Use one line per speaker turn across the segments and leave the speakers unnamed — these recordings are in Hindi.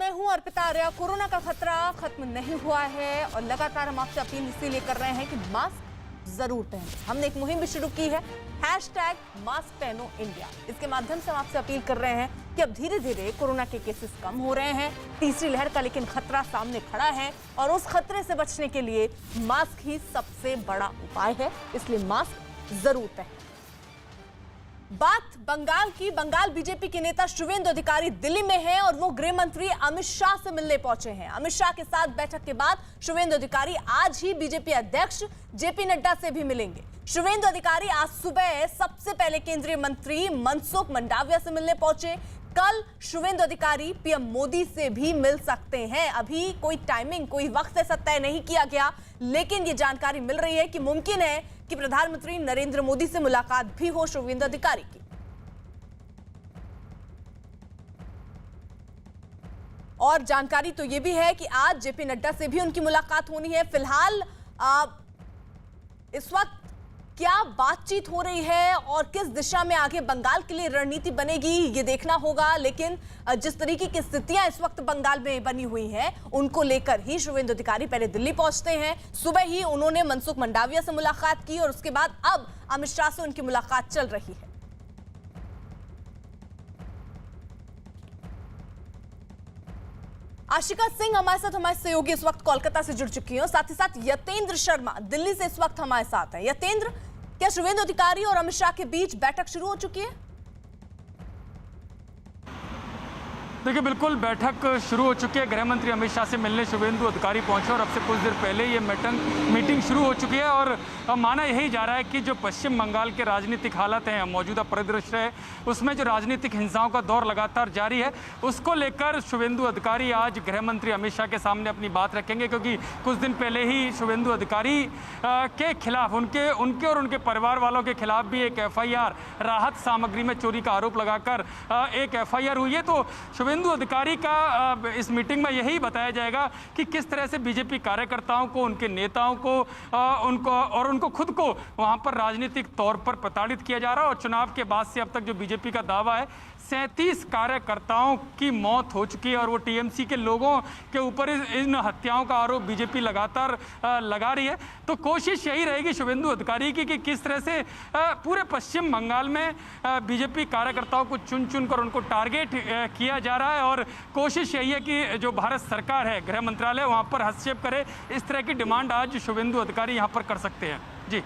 मैं हूं अर्पिता आर्या। कोरोना का खतरा खत्म नहीं हुआ है और लगातार हम आपसे अपील इसीलिए कर रहे हैं कि मास्क जरूर पहनें। हमने एक मुहिम भी शुरू की है, #मास्क पहनो इंडिया। इसके माध्यम से हम आपसे अपील कर रहे हैं कि अब धीरे धीरे कोरोना के केसेस कम हो रहे हैं, तीसरी लहर का लेकिन खतरा सामने खड़ा है और उस खतरे से बचने के लिए मास्क ही सबसे बड़ा उपाय है, इसलिए मास्क जरूर पहनें। बात बंगाल की। बंगाल बीजेपी के नेता शुवेंदु अधिकारी दिल्ली में हैं और वो गृह मंत्री अमित शाह से मिलने पहुंचे हैं। अमित शाह के साथ बैठक के बाद शुवेंदु अधिकारी आज ही बीजेपी अध्यक्ष जेपी नड्डा से भी मिलेंगे। शुवेंदु अधिकारी आज सुबह सबसे पहले केंद्रीय मंत्री मनसुख मंडाविया से मिलने पहुंचे। कल शुवेंदु अधिकारी पीएम मोदी से भी मिल सकते हैं। अभी कोई टाइमिंग, कोई वक्त ऐसा तय नहीं किया गया, लेकिन ये जानकारी मिल रही है कि मुमकिन है कि प्रधानमंत्री नरेंद्र मोदी से मुलाकात भी हो शुवेंदु अधिकारी की। और जानकारी तो यह भी है कि आज जेपी नड्डा से भी उनकी मुलाकात होनी है। फिलहाल इस वक्त क्या बातचीत हो रही है और किस दिशा में आगे बंगाल के लिए रणनीति बनेगी ये देखना होगा, लेकिन जिस तरीके की स्थितियां इस वक्त बंगाल में बनी हुई हैं उनको लेकर ही शुवेंदु अधिकारी पहले दिल्ली पहुंचते हैं। सुबह ही उन्होंने मनसुख मंडाविया से मुलाकात की और उसके बाद अब अमित शाह से उनकी मुलाकात चल रही है। आशिका सिंह हमारे सहयोगी इस वक्त कोलकाता से जुड़ चुकी हैं, साथ ही साथ यतेंद्र शर्मा दिल्ली से इस वक्त हमारे साथ हैं। यतेंद्र, क्या शुवेंदु अधिकारी और अमित शाह के बीच बैठक शुरू हो चुकी है?
देखिए, बिल्कुल बैठक शुरू हो चुकी है। गृह मंत्री अमित शाह से मिलने शुवेंदु अधिकारी पहुंचे और अब से कुछ देर पहले ये मीटिंग शुरू हो चुकी है और माना यही जा रहा है कि जो पश्चिम बंगाल के राजनीतिक हालत हैं, मौजूदा परिदृश्य है, उसमें जो राजनीतिक हिंसाओं का दौर लगातार जारी है, उसको लेकर शुवेंदु अधिकारी आज गृह मंत्री अमित शाह के सामने अपनी बात रखेंगे। क्योंकि कुछ दिन पहले ही शुवेंदु अधिकारी के खिलाफ, उनके और उनके परिवार वालों के खिलाफ भी एक FIR, राहत सामग्री में चोरी का आरोप लगाकर एक FIR हुई है। तो शुवेंदु अधिकारी का इस मीटिंग में यही बताया जाएगा कि किस तरह से बीजेपी कार्यकर्ताओं को, उनके नेताओं को, उनको खुद को वहां पर राजनीतिक तौर पर प्रताड़ित किया जा रहा है। और चुनाव के बाद से अब तक जो बीजेपी का दावा है, 37 कार्यकर्ताओं की मौत हो चुकी है और वो TMC के लोगों के ऊपर इन हत्याओं का आरोप बीजेपी लगातार लगा रही है। तो कोशिश यही रहेगी शुवेंदु अधिकारी की कि किस तरह से पूरे पश्चिम बंगाल में बीजेपी कार्यकर्ताओं को चुन चुन कर उनको टारगेट किया जा रहा है और कोशिश यही है कि जो भारत सरकार है, गृह मंत्रालय, वहाँ पर हस्तक्षेप करे। इस तरह की डिमांड आज शुवेंदु अधिकारी यहाँ पर कर सकते हैं। जी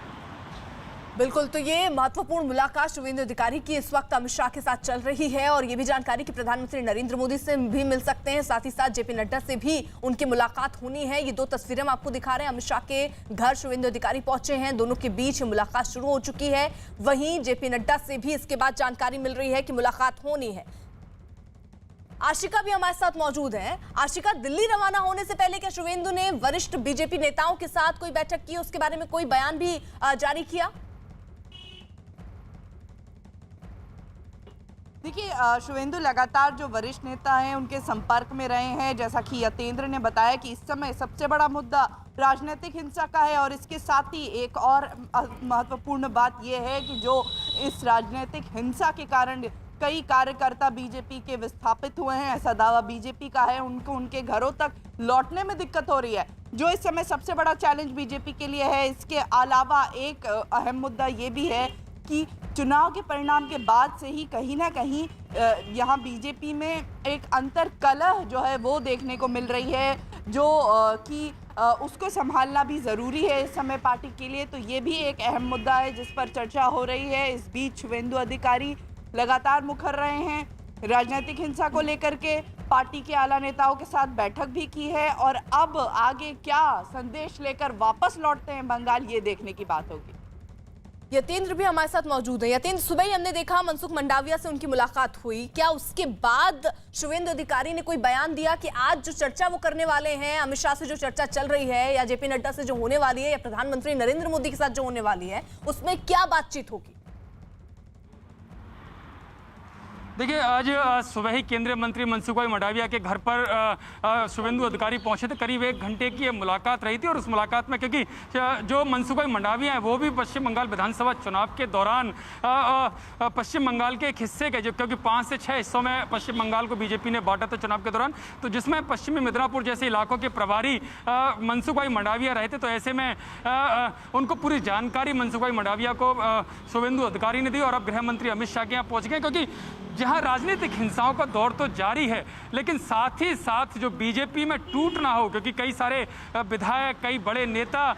बिल्कुल, तो ये महत्वपूर्ण मुलाकात शुवेंदु अधिकारी की इस वक्त अमित शाह के साथ चल रही है और ये भी जानकारी कि प्रधानमंत्री नरेंद्र मोदी से भी मिल सकते हैं, साथ ही साथ जेपी नड्डा से भी उनकी मुलाकात होनी है। ये दो तस्वीरें हम आपको दिखा रहे हैं। अमित शाह के घर शुवेंदु अधिकारी पहुंचे हैं, दोनों के बीच मुलाकात शुरू हो चुकी है। वहीं जेपी नड्डा से भी इसके बाद जानकारी मिल रही है कि मुलाकात होनी है। आशिका भी हमारे साथ मौजूद है। आशिका, दिल्ली रवाना होने से पहले क्या शुवेंदु ने वरिष्ठ बीजेपी नेताओं के साथ कोई बैठक की, उसके बारे में कोई बयान भी जारी किया?
देखिए, शुवेंदु लगातार जो वरिष्ठ नेता हैं उनके संपर्क में रहे हैं। जैसा कि यतेंद्र ने बताया कि इस समय सबसे बड़ा मुद्दा राजनीतिक हिंसा का है और इसके साथ ही एक और महत्वपूर्ण बात यह है कि जो इस राजनीतिक हिंसा के कारण कई कार्यकर्ता बीजेपी के विस्थापित हुए हैं, ऐसा दावा बीजेपी का है। उनको उनके घरों तक लौटने में दिक्कत हो रही है, जो इस समय सबसे बड़ा चैलेंज बीजेपी के लिए है। इसके अलावा एक अहम मुद्दा ये भी है कि चुनाव के परिणाम के बाद से ही कहीं ना कहीं यहाँ बीजेपी में एक अंतर्कलह जो है वो देखने को मिल रही है, जो कि उसको संभालना भी ज़रूरी है इस समय पार्टी के लिए। तो ये भी एक अहम मुद्दा है जिस पर चर्चा हो रही है। इस बीच शुवेंदु अधिकारी लगातार मुखर रहे हैं। राजनीतिक हिंसा को लेकर के पार्टी के आला नेताओं के साथ बैठक भी की है और अब आगे क्या संदेश लेकर वापस लौटते हैं बंगाल, ये देखने की बात होगी।
यतेंद्र भी हमारे साथ मौजूद है। यतेंद्र, सुबह ही हमने देखा मनसुख मंडाविया से उनकी मुलाकात हुई, क्या उसके बाद शुवेंदु अधिकारी ने कोई बयान दिया कि आज जो चर्चा वो करने वाले हैं, अमित शाह से जो चर्चा चल रही है या जेपी नड्डा से जो होने वाली है या प्रधानमंत्री नरेंद्र मोदी के साथ जो होने वाली है, उसमें क्या बातचीत होगी?
देखिए, आज सुबह ही केंद्रीय मंत्री मनसुख भाई मंडाविया के घर पर शुभेंदु अधिकारी पहुंचे थे। करीब 1 घंटे की ये मुलाकात रही थी और उस मुलाकात में, क्योंकि जो मनसुख भाई मंडाविया हैं वो भी पश्चिम बंगाल विधानसभा चुनाव के दौरान पश्चिम बंगाल के एक हिस्से के, क्योंकि 5 से 6 हिस्सों में पश्चिम बंगाल को बीजेपी ने बांटा था चुनाव के दौरान, तो जिसमें पश्चिमी मिदनापुर जैसे इलाकों के प्रभारी मनसुख भाई मंडाविया रहे थे। तो ऐसे में उनको पूरी जानकारी मनसुख भाई मंडाविया को शुभेंदु अधिकारी ने दी और अब गृह मंत्री अमित शाह के यहाँ पहुंच गए, क्योंकि जहां राजनीतिक हिंसाओं का दौर तो जारी है, लेकिन साथ ही साथ जो बीजेपी में टूट ना हो, क्योंकि कई सारे विधायक, कई बड़े नेता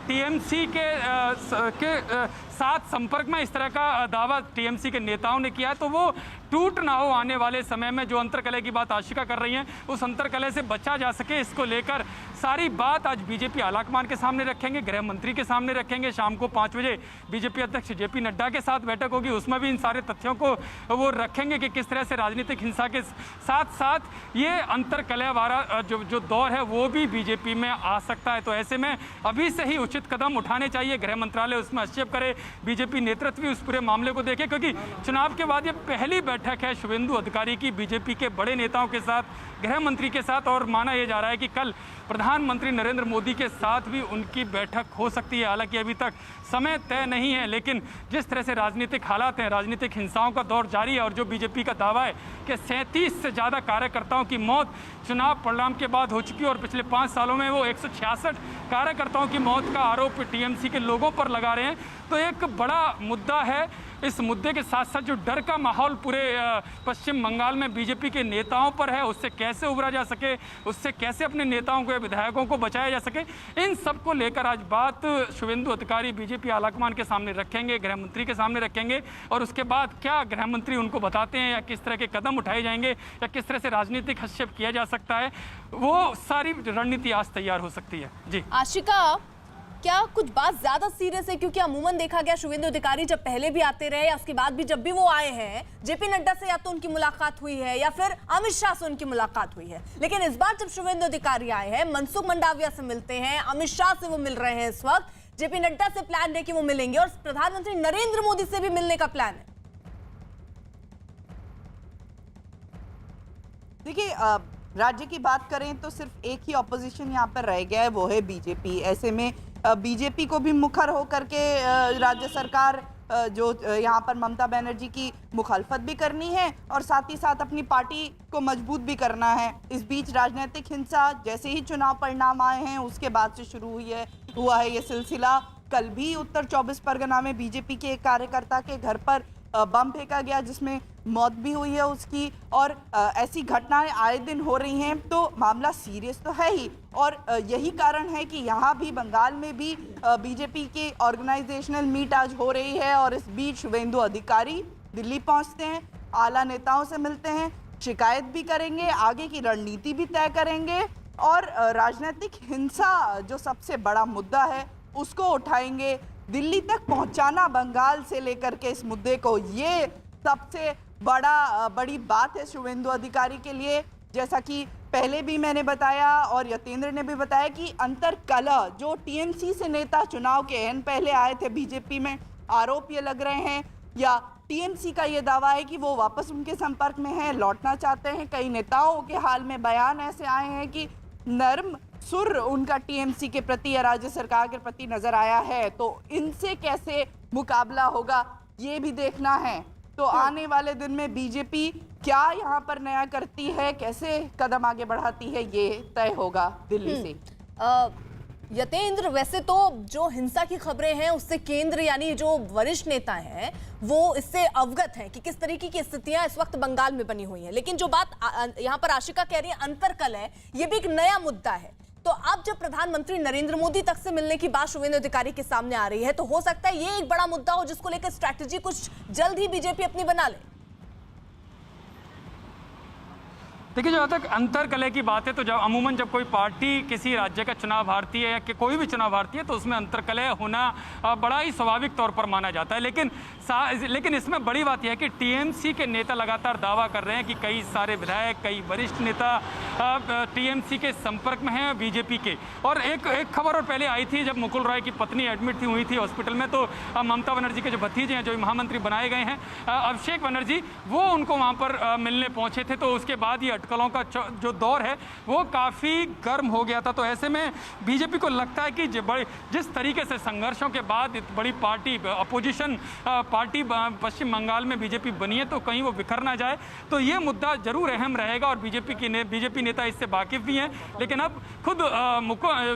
टीएमसी के साथ संपर्क में इस तरह का दावा टीएमसी के नेताओं ने किया है, तो वो टूट ना हो आने वाले समय में। जो अंतरकलह की बात आशिका कर रही हैं, उस अंतरकलह से बचा जा सके, इसको लेकर सारी बात आज बीजेपी आलाकमान के सामने रखेंगे, गृह मंत्री के सामने रखेंगे। शाम को 5 बजे बीजेपी अध्यक्ष जेपी नड्डा के साथ बैठक होगी, उसमें भी इन सारे तथ्यों को वो रखेंगे कि किस तरह से राजनीतिक हिंसा के साथ साथ ये अंतरकलह वाला जो दौर है वो भी बीजेपी में आ सकता है। तो ऐसे में अभी से ही उचित कदम उठाने चाहिए, गृह मंत्रालय उसमें हस्तक्षेप करे, बीजेपी नेतृत्व भी उस पूरे मामले को देखे, क्योंकि चुनाव के बाद ये पहली बैठक है शुभेंदु अधिकारी की बीजेपी के बड़े नेताओं के साथ, गृह मंत्री के साथ, और माना यह जा रहा है कि कल प्रधानमंत्री नरेंद्र मोदी के साथ भी उनकी बैठक हो सकती है। हालांकि अभी तक समय तय नहीं है, लेकिन जिस तरह से राजनीतिक हालात हैं, राजनीतिक हिंसाओं का दौर जारी है और जो बीजेपी का दावा है कि 37 से ज़्यादा कार्यकर्ताओं की मौत चुनाव परिणाम के बाद हो चुकी है और पिछले 5 सालों में वो 166 कार्यकर्ताओं की मौत का आरोप टीएमसी के लोगों पर लगा रहे हैं, तो एक बड़ा मुद्दा है। इस मुद्दे के साथ साथ जो डर का माहौल पूरे पश्चिम बंगाल में बीजेपी के नेताओं पर है, उससे कैसे उभरा जा सके, उससे कैसे अपने नेताओं को या विधायकों को बचाया जा सके, इन सब को लेकर आज बात शुभेंदु अधिकारी बीजेपी आलाकमान के सामने रखेंगे, गृह मंत्री के सामने रखेंगे, और उसके बाद क्या गृह मंत्री उनको बताते हैं या किस तरह के कदम उठाए जाएंगे या किस तरह से राजनीतिक हस्तक्षेप किया जा सकता है, वो सारी रणनीति आज तैयार हो सकती है। जी
आशिका, क्या कुछ बात ज्यादा सीरियस है? क्योंकि अमूमन देखा गया शुभेंदु अधिकारी जब पहले भी आते रहे या उसके बाद भी जब भी वो आए हैं, जेपी नड्डा से या तो उनकी मुलाकात हुई है या फिर अमित शाह से उनकी मुलाकात हुई है, लेकिन इस बार जब शुभेंदु अधिकारी आए हैं, मनसुख मंडाविया से मिलते हैं, अमित शाह से वो मिल रहे हैं, इस वक्त जेपी नड्डा से प्लान है कि वो मिलेंगे और प्रधानमंत्री नरेंद्र मोदी से भी मिलने का प्लान है।
देखिए, राज्य की बात करें तो सिर्फ एक ही ऑपोजिशन यहाँ पर रह गया है, वो है बीजेपी। ऐसे में बीजेपी को भी मुखर होकर के राज्य सरकार जो यहाँ पर ममता बनर्जी की मुखालफत भी करनी है और साथ ही साथ अपनी पार्टी को मजबूत भी करना है। इस बीच राजनीतिक हिंसा जैसे ही चुनाव परिणाम आए हैं उसके बाद से शुरू हुआ है ये सिलसिला। कल भी उत्तर 24 परगना में बीजेपी के एक कार्यकर्ता के घर पर बम फेंका गया, जिसमें मौत भी हुई है उसकी, और ऐसी घटनाएं आए दिन हो रही हैं, तो मामला सीरियस तो है ही। और यही कारण है कि यहाँ भी बंगाल में भी बीजेपी की ऑर्गेनाइजेशनल मीट आज हो रही है और इस बीच शुभेंदु अधिकारी दिल्ली पहुँचते हैं, आला नेताओं से मिलते हैं, शिकायत भी करेंगे, आगे की रणनीति भी तय करेंगे और राजनीतिक हिंसा जो सबसे बड़ा मुद्दा है उसको उठाएंगे। दिल्ली तक पहुंचाना बंगाल से लेकर के इस मुद्दे को, ये सबसे बड़ी बात है शुभेंदु अधिकारी के लिए। जैसा कि पहले भी मैंने बताया और यतेंद्र ने भी बताया कि अंतरकलह जो टीएमसी से नेता चुनाव के एन पहले आए थे बीजेपी में, आरोप ये लग रहे हैं या टीएमसी का ये दावा है कि वो वापस उनके संपर्क में है, लौटना चाहते हैं। कई नेताओं के हाल में बयान ऐसे आए हैं कि नर्म सुर उनका टीएमसी के प्रति या राज्य सरकार के प्रति नजर आया है, तो इनसे कैसे मुकाबला होगा ये भी देखना है। तो आने वाले दिन में बीजेपी क्या यहाँ पर नया करती है, कैसे कदम आगे बढ़ाती है, ये तय होगा दिल्ली से।
यतेंद्र, वैसे तो जो हिंसा की खबरें हैं उससे केंद्र यानी जो वरिष्ठ नेता हैं वो इससे अवगत हैं कि किस तरीके की स्थितियां इस वक्त बंगाल में बनी हुई हैं, लेकिन जो बात यहाँ पर आशिका कह रही है अंतरकलह है, ये भी एक नया मुद्दा है। तो अब जब प्रधानमंत्री नरेंद्र मोदी तक से मिलने की बात शुभेंदु अधिकारी के सामने आ रही है, तो हो सकता है ये एक बड़ा मुद्दा हो जिसको लेकर स्ट्रैटेजी कुछ जल्द ही बीजेपी अपनी बना ले।
देखिए, जहाँ तक अंतर्कलह की बात है तो जब अमूमन जब कोई पार्टी किसी राज्य का चुनाव हारती है या कि कोई भी चुनाव हारती है तो उसमें अंतर्कलह होना बड़ा ही स्वाभाविक तौर पर माना जाता है। लेकिन इसमें बड़ी बात यह है कि टीएमसी के नेता लगातार दावा कर रहे हैं कि कई सारे विधायक, कई वरिष्ठ नेता टीएमसी के संपर्क में हैं बीजेपी के। और एक खबर और पहले आई थी, जब मुकुल रॉय की पत्नी एडमिट हुई थी हॉस्पिटल में, तो ममता बनर्जी के जो भतीजे हैं, जो महामंत्री बनाए गए हैं अभिषेक बनर्जी, वो उनको वहाँ पर मिलने पहुँचे थे। तो उसके बाद ये अटकलों का जो दौर है वो काफ़ी गर्म हो गया था। तो ऐसे में बीजेपी को लगता है कि जिस तरीके से संघर्षों के बाद बड़ी पार्टी, अपोजिशन पार्टी पश्चिम बंगाल में बीजेपी बनी है, तो कहीं वो बिखर ना जाए। तो ये मुद्दा जरूर अहम रहेगा और बीजेपी नेता इससे वाकिफ भी हैं। लेकिन अब खुद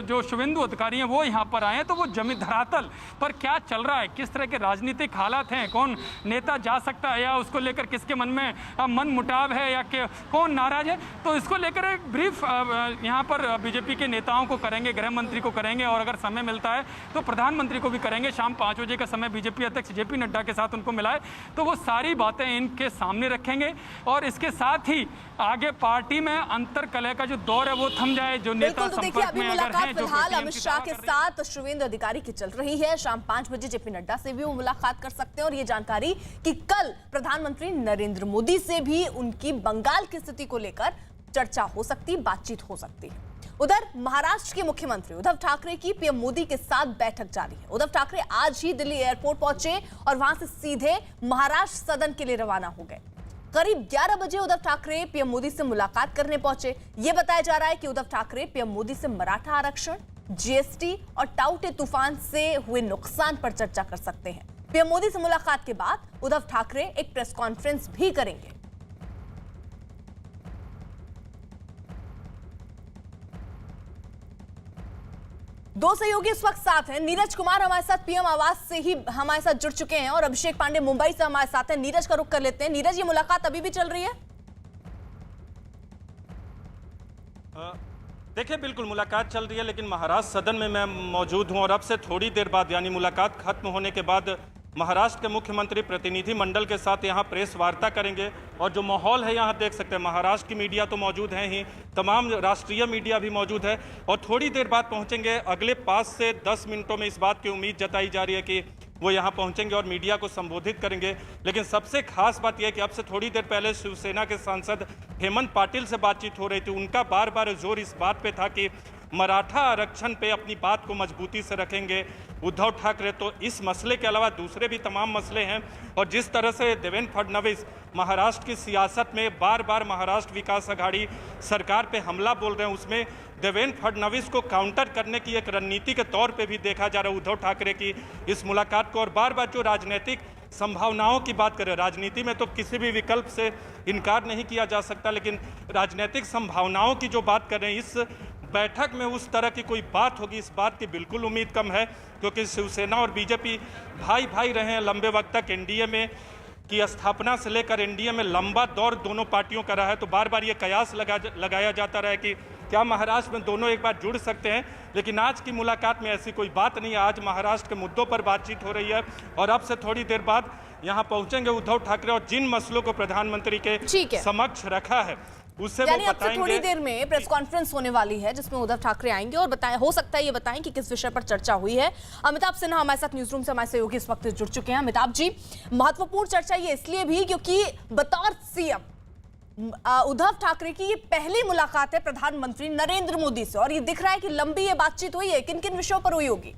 जो शुवेंदु अधिकारी हैं वो यहाँ पर आए हैं, तो वो जमी धरातल पर क्या चल रहा है, किस तरह के राजनीतिक हालात हैं, कौन नेता जा सकता है या उसको लेकर किसके मन में मन मुटाव है या कौन नाराज है, तो इसको लेकर एक ब्रीफ यहाँ पर बीजेपी के नेताओं को करेंगे, गृह मंत्री को करेंगे और अगर समय मिलता है तो प्रधानमंत्री को भी करेंगे। शाम 5 बजे का समय बीजेपी अध्यक्ष जेपी नड्डा के साथ उनको मिलाए तो वो सारी बातें इनके सामने रखेंगे। और इसके साथ ही आगे पार्टी में अंतर्कलह का जो दौर है वो थम जाए। जो नेता संपर्क में अगर हैं, जो
फिलहाल अमित शाह के साथ शुवेंदु अधिकारी की चल रही है, शाम 5 बजे जेपी नड्डा से भी वो मुलाकात कर सकते हैं। और ये जानकारी कि कल प्रधानमंत्री नरेंद्र मोदी से भी उनकी बंगाल की स्थिति को लेकर चर्चा हो सकती, बातचीत हो सकती है। उधर महाराष्ट्र के मुख्यमंत्री उद्धव ठाकरे की पीएम मोदी के साथ बैठक जारी है। उद्धव ठाकरे आज ही दिल्ली एयरपोर्ट पहुंचे और वहां से सीधे महाराष्ट्र सदन के लिए रवाना हो गए। करीब 11 बजे उद्धव ठाकरे पीएम मोदी से मुलाकात करने पहुंचे। यह बताया जा रहा है कि उद्धव ठाकरे पीएम मोदी से मराठा आरक्षण, जीएसटी और टाउटे तूफान से हुए नुकसान पर चर्चा कर सकते हैं। पीएम मोदी से मुलाकात के बाद उद्धव ठाकरे एक प्रेस कॉन्फ्रेंस भी करेंगे। दो सहयोगी इस वक्त साथ हैं। नीरज कुमार हमारे साथ पीएम आवास से ही हमारे साथ जुड़ चुके हैं और अभिषेक पांडे मुंबई से हमारे साथ हैं। नीरज का रुख कर लेते हैं। नीरज, ये मुलाकात अभी भी चल रही है?
देखिए, बिल्कुल मुलाकात चल रही है, लेकिन महाराष्ट्र सदन में मैं मौजूद हूं और अब से थोड़ी देर बाद यानी मुलाकात खत्म होने के बाद महाराष्ट्र के मुख्यमंत्री प्रतिनिधि मंडल के साथ यहाँ प्रेस वार्ता करेंगे। और जो माहौल है यहाँ देख सकते हैं, महाराष्ट्र की मीडिया तो मौजूद है ही, तमाम राष्ट्रीय मीडिया भी मौजूद है और थोड़ी देर बाद पहुँचेंगे। अगले 5 से 10 मिनटों में इस बात की उम्मीद जताई जा रही है कि वो यहाँ पहुँचेंगे और मीडिया को संबोधित करेंगे। लेकिन सबसे खास बात यह है कि अब से थोड़ी देर पहले शिवसेना के सांसद हेमंत पाटिल से बातचीत हो रही थी। उनका बार बार जोर इस बात पे था कि मराठा आरक्षण पे अपनी बात को मजबूती से रखेंगे उद्धव ठाकरे। तो इस मसले के अलावा दूसरे भी तमाम मसले हैं और जिस तरह से देवेंद्र फडणवीस महाराष्ट्र की सियासत में बार बार महाराष्ट्र विकास अघाड़ी सरकार पे हमला बोल रहे हैं, उसमें देवेंद्र फडणवीस को काउंटर करने की एक रणनीति के तौर पे भी देखा जा रहा है उद्धव ठाकरे की इस मुलाकात को। और बार बार जो राजनीतिक संभावनाओं की बात करें, राजनीति में तो किसी भी विकल्प से इनकार नहीं किया जा सकता, लेकिन राजनीतिक संभावनाओं की जो बात कर रहे हैं, इस बैठक में उस तरह की कोई बात होगी इस बात की बिल्कुल उम्मीद कम है। क्योंकि शिवसेना और बीजेपी भाई भाई रहे हैं लंबे वक्त तक। एनडीए में की स्थापना से लेकर एनडीए में लंबा दौर दोनों पार्टियों का रहा है। तो बार बार ये कयास लगाया जाता रहा है कि क्या महाराष्ट्र में दोनों एक बार जुड़ सकते हैं, लेकिन आज की मुलाकात में ऐसी कोई बात नहीं है। आज महाराष्ट्र के मुद्दों पर बातचीत हो रही है और अब से थोड़ी देर बाद यहाँ पहुँचेंगे उद्धव ठाकरे और जिन मसलों को प्रधानमंत्री के समक्ष रखा है उससे वो बताएंगे।
थोड़ी देर में प्रेस कॉन्फ्रेंस होने वाली है जिसमें उद्धव ठाकरे आएंगे और बताएं, हो सकता है ये बताएं कि किस विषय पर चर्चा हुई है। अमिताभ सिन्हा हमारे साथ न्यूज रूम से हमारे सहयोगी इस वक्त जुड़ चुके हैं। अमिताभ जी, महत्वपूर्ण चर्चा ये इसलिए भी क्योंकि बतौर सीएम उद्धव ठाकरे की ये पहली मुलाकात है प्रधानमंत्री नरेंद्र मोदी से और ये दिख रहा है कि लंबी ये बातचीत हुई है। किन किन विषयों पर हुई होगी?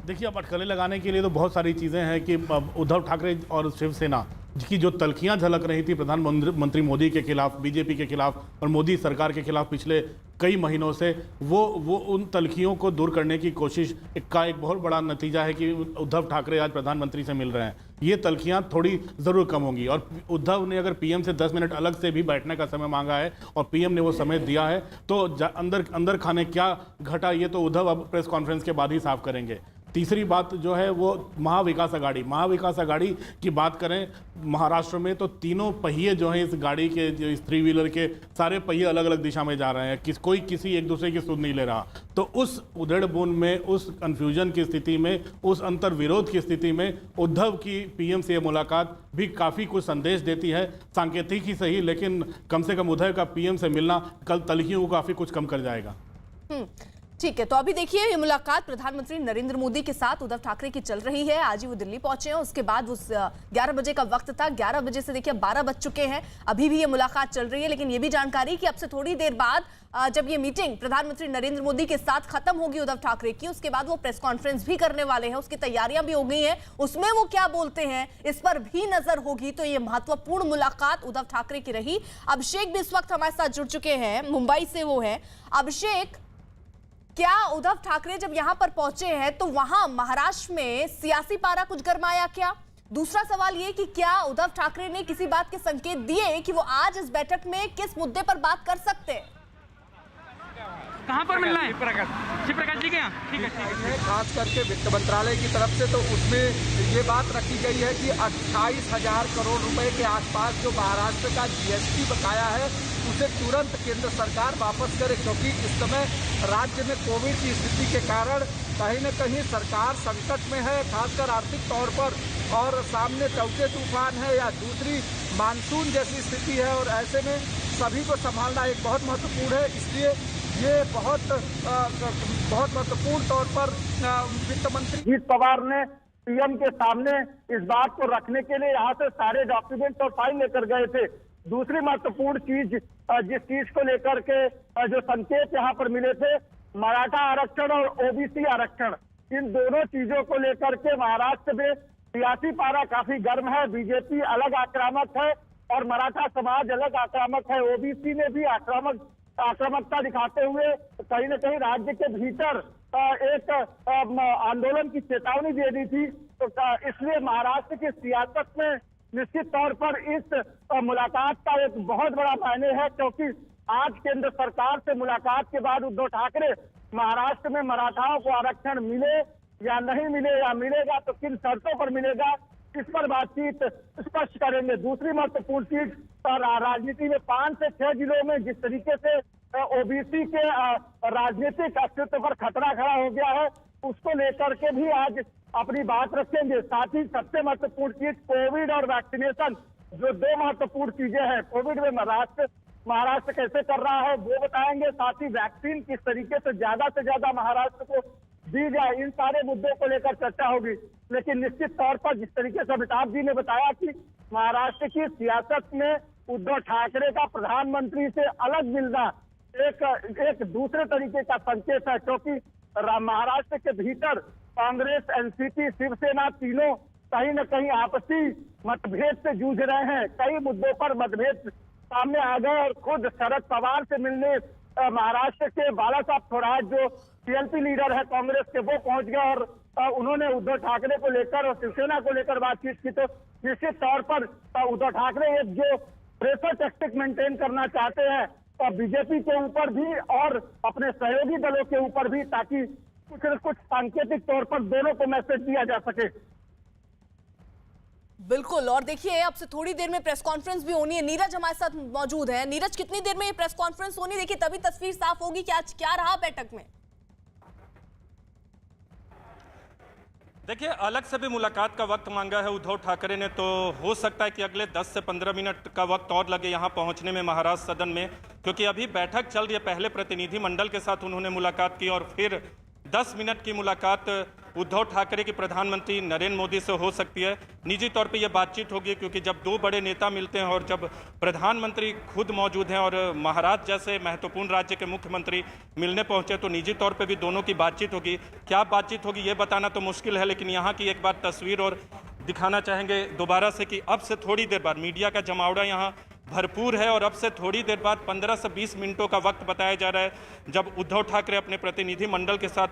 देखिए, अब अटकलें लगाने के लिए तो बहुत सारी चीज़ें हैं कि उद्धव ठाकरे और शिवसेना की जो तल्खियां झलक रही थी प्रधानमंत्री मोदी के खिलाफ, बीजेपी के खिलाफ और मोदी सरकार के खिलाफ पिछले कई महीनों से, वो उन तल्खियों को दूर करने की कोशिश का एक बहुत बड़ा नतीजा है कि उद्धव ठाकरे आज प्रधानमंत्री से मिल रहे हैं। ये तल्खियां थोड़ी ज़रूर कम होंगी और उद्धव ने अगर पीएम से 10 मिनट अलग से भी बैठने का समय मांगा है और पीएम ने वो समय दिया है, तो अंदर खाने क्या घटा ये तो उद्धव अब प्रेस कॉन्फ्रेंस के बाद ही साफ करेंगे। तीसरी बात जो है वो महाविकास अघाड़ी की बात करें महाराष्ट्र में, तो तीनों पहिए जो हैं इस गाड़ी के, जो इस 3 व्हीलर के सारे पहिए अलग अलग दिशा में जा रहे हैं, कोई किसी एक दूसरे की सुध नहीं ले रहा। तो उस उधेड़-बुन में, उस कन्फ्यूजन की स्थिति में, उस अंतर विरोध की स्थिति में उद्धव की पीएम से ये मुलाकात भी काफ़ी कुछ संदेश देती है, सांकेतिक ही सही, लेकिन कम से कम उद्धव का पीएम से मिलना कल तलखियों को काफ़ी कुछ कम कर जाएगा।
ठीक है, तो अभी देखिए ये मुलाकात प्रधानमंत्री नरेंद्र मोदी के साथ उद्धव ठाकरे की चल रही है। आज ही वो दिल्ली पहुंचे हैं, उसके बाद वो 11 बजे का वक्त था, 11 बजे से देखिए 12 बज चुके हैं, अभी भी ये मुलाकात चल रही है। लेकिन ये भी जानकारी कि अब से थोड़ी देर बाद जब ये मीटिंग प्रधानमंत्री नरेंद्र मोदी के साथ खत्म होगी उद्धव ठाकरे की, उसके बाद वो प्रेस कॉन्फ्रेंस भी करने वाले हैं, उसकी तैयारियां भी हो गई हैं, उसमें वो क्या बोलते हैं इस पर भी नजर होगी। तो ये महत्वपूर्ण मुलाकात उद्धव ठाकरे की रही। अभिषेक भी इस वक्त हमारे साथ जुड़ चुके हैं, मुंबई से वो है। अभिषेक, क्या उद्धव ठाकरे जब यहां पर पहुंचे हैं तो वहां महाराष्ट्र में सियासी पारा कुछ गरमाया क्या? दूसरा सवाल ये कि क्या उद्धव ठाकरे ने किसी बात के संकेत दिए कि वो आज इस बैठक में किस मुद्दे पर बात कर सकते हैं?
कहाँ पर मिलना है? शिव प्रकाश जी के यहाँ। ठीक है।
खास करके वित्त मंत्रालय की तरफ से तो उसमें ये बात रखी गई है कि 28,000 करोड़ रुपए के आसपास जो महाराष्ट्र का जीएसटी बकाया है उसे तुरंत केंद्र सरकार वापस करे, क्योंकि इस समय राज्य में कोविड की स्थिति के कारण कहीं न कहीं सरकार संकट में है, खासकर आर्थिक तौर पर, और सामने चौथे तूफान है या दूसरी मानसून जैसी स्थिति है, और ऐसे में सभी को संभालना एक बहुत महत्वपूर्ण है। इसलिए ये बहुत महत्वपूर्ण तौर पर वित्त मंत्री
अजीत पवार ने पीएम के सामने इस बात को रखने के लिए यहाँ से सारे डॉक्यूमेंट और फाइल लेकर गए थे। दूसरी महत्वपूर्ण चीज, जिस चीज को लेकर के जो संकेत यहाँ पर मिले थे, मराठा आरक्षण और ओबीसी आरक्षण, इन दोनों चीजों को लेकर के महाराष्ट्र में सियासी पारा काफी गर्म है। बीजेपी अलग आक्रामक है और मराठा समाज अलग आक्रामक है। ओबीसी ने भी आक्रामकता दिखाते हुए कहीं न कहीं राज्य के भीतर एक आंदोलन की चेतावनी दे दी थी। तो इसलिए महाराष्ट्र की सियासत में निश्चित तौर पर इस मुलाकात का एक बहुत बड़ा मायने है, क्योंकि आज केंद्र सरकार से मुलाकात के बाद उद्धव ठाकरे महाराष्ट्र में मराठाओं को आरक्षण मिले या नहीं मिले, या मिलेगा तो किन शर्तों पर मिलेगा, इस पर बातचीत स्पष्ट करेंगे। दूसरी महत्वपूर्ण चीज, राजनीति में 5 से 6 जिलों में जिस तरीके से ओबीसी के राजनीतिक अस्तित्व पर खतरा खड़ा हो गया है, उसको लेकर के भी आज अपनी बात रखेंगे। साथ ही सबसे महत्वपूर्ण चीज कोविड और वैक्सीनेशन, जो 2 महत्वपूर्ण चीजें हैं। कोविड में महाराष्ट्र कैसे कर रहा है वो बताएंगे, साथ ही वैक्सीन किस तरीके से ज्यादा महाराष्ट्र को दी जाए, इन सारे मुद्दों को लेकर चर्चा होगी। लेकिन निश्चित तौर पर जिस तरीके से अमिताभ जी ने बताया कि महाराष्ट्र की सियासत में उद्धव ठाकरे का प्रधानमंत्री से अलग मिलना एक दूसरे तरीके का संकेत है, क्योंकि महाराष्ट्र के भीतर कांग्रेस, एनसीपी, शिवसेना तीनों कहीं न कहीं आपसी मतभेद से जूझ रहे हैं। कई मुद्दों पर मतभेद सामने आ गए और खुद शरद पवार से मिलने महाराष्ट्र के बाला साहब थोराट, जो टीएमसी लीडर है कांग्रेस के, वो पहुंच गए और उन्होंने उद्धव ठाकरे को लेकर और शिवसेना को लेकर बातचीत की। तो निश्चित तौर पर उद्धव ठाकरे एक जो प्रेशर टैक्टिक मेंटेन करना चाहते हैं बीजेपी के ऊपर भी और अपने सहयोगी दलों के ऊपर भी, ताकि कुछ न कुछ सांकेतिक तौर पर दोनों को मैसेज दिया जा सके।
बिल्कुल, और देखिए अब से थोड़ी देर में प्रेस कॉन्फ्रेंस भी होनी है। नीरज हमारे साथ मौजूद है। नीरज, कितनी देर में ये प्रेस कॉन्फ्रेंस होनी, देखिए तभी तस्वीर साफ होगी कि आज क्या रहा बैठक में।
देखिए, अलग से भी मुलाकात का वक्त मांगा है उद्धव ठाकरे ने, तो हो सकता है कि अगले 10 से 15 मिनट का वक्त और लगे यहाँ पहुँचने में महाराष्ट्र सदन में, क्योंकि अभी बैठक चल रही है। पहले प्रतिनिधि मंडल के साथ उन्होंने मुलाकात की और फिर 10 मिनट की मुलाकात उद्धव ठाकरे की प्रधानमंत्री नरेंद्र मोदी से हो सकती है। निजी तौर पे ये बातचीत होगी, क्योंकि जब 2 बड़े नेता मिलते हैं और जब प्रधानमंत्री खुद मौजूद हैं और महाराष्ट्र जैसे महत्वपूर्ण राज्य के मुख्यमंत्री मिलने पहुंचे, तो निजी तौर पे भी दोनों की बातचीत होगी। क्या बातचीत होगी ये बताना तो मुश्किल है, लेकिन यहाँ की एक बार तस्वीर और दिखाना चाहेंगे दोबारा से कि अब से थोड़ी देर बाद मीडिया का जमावड़ा यहाँ भरपूर है और अब से थोड़ी देर बाद 15 से 20 मिनटों का वक्त बताया जा रहा है जब उद्धव ठाकरे अपने प्रतिनिधि मंडल के साथ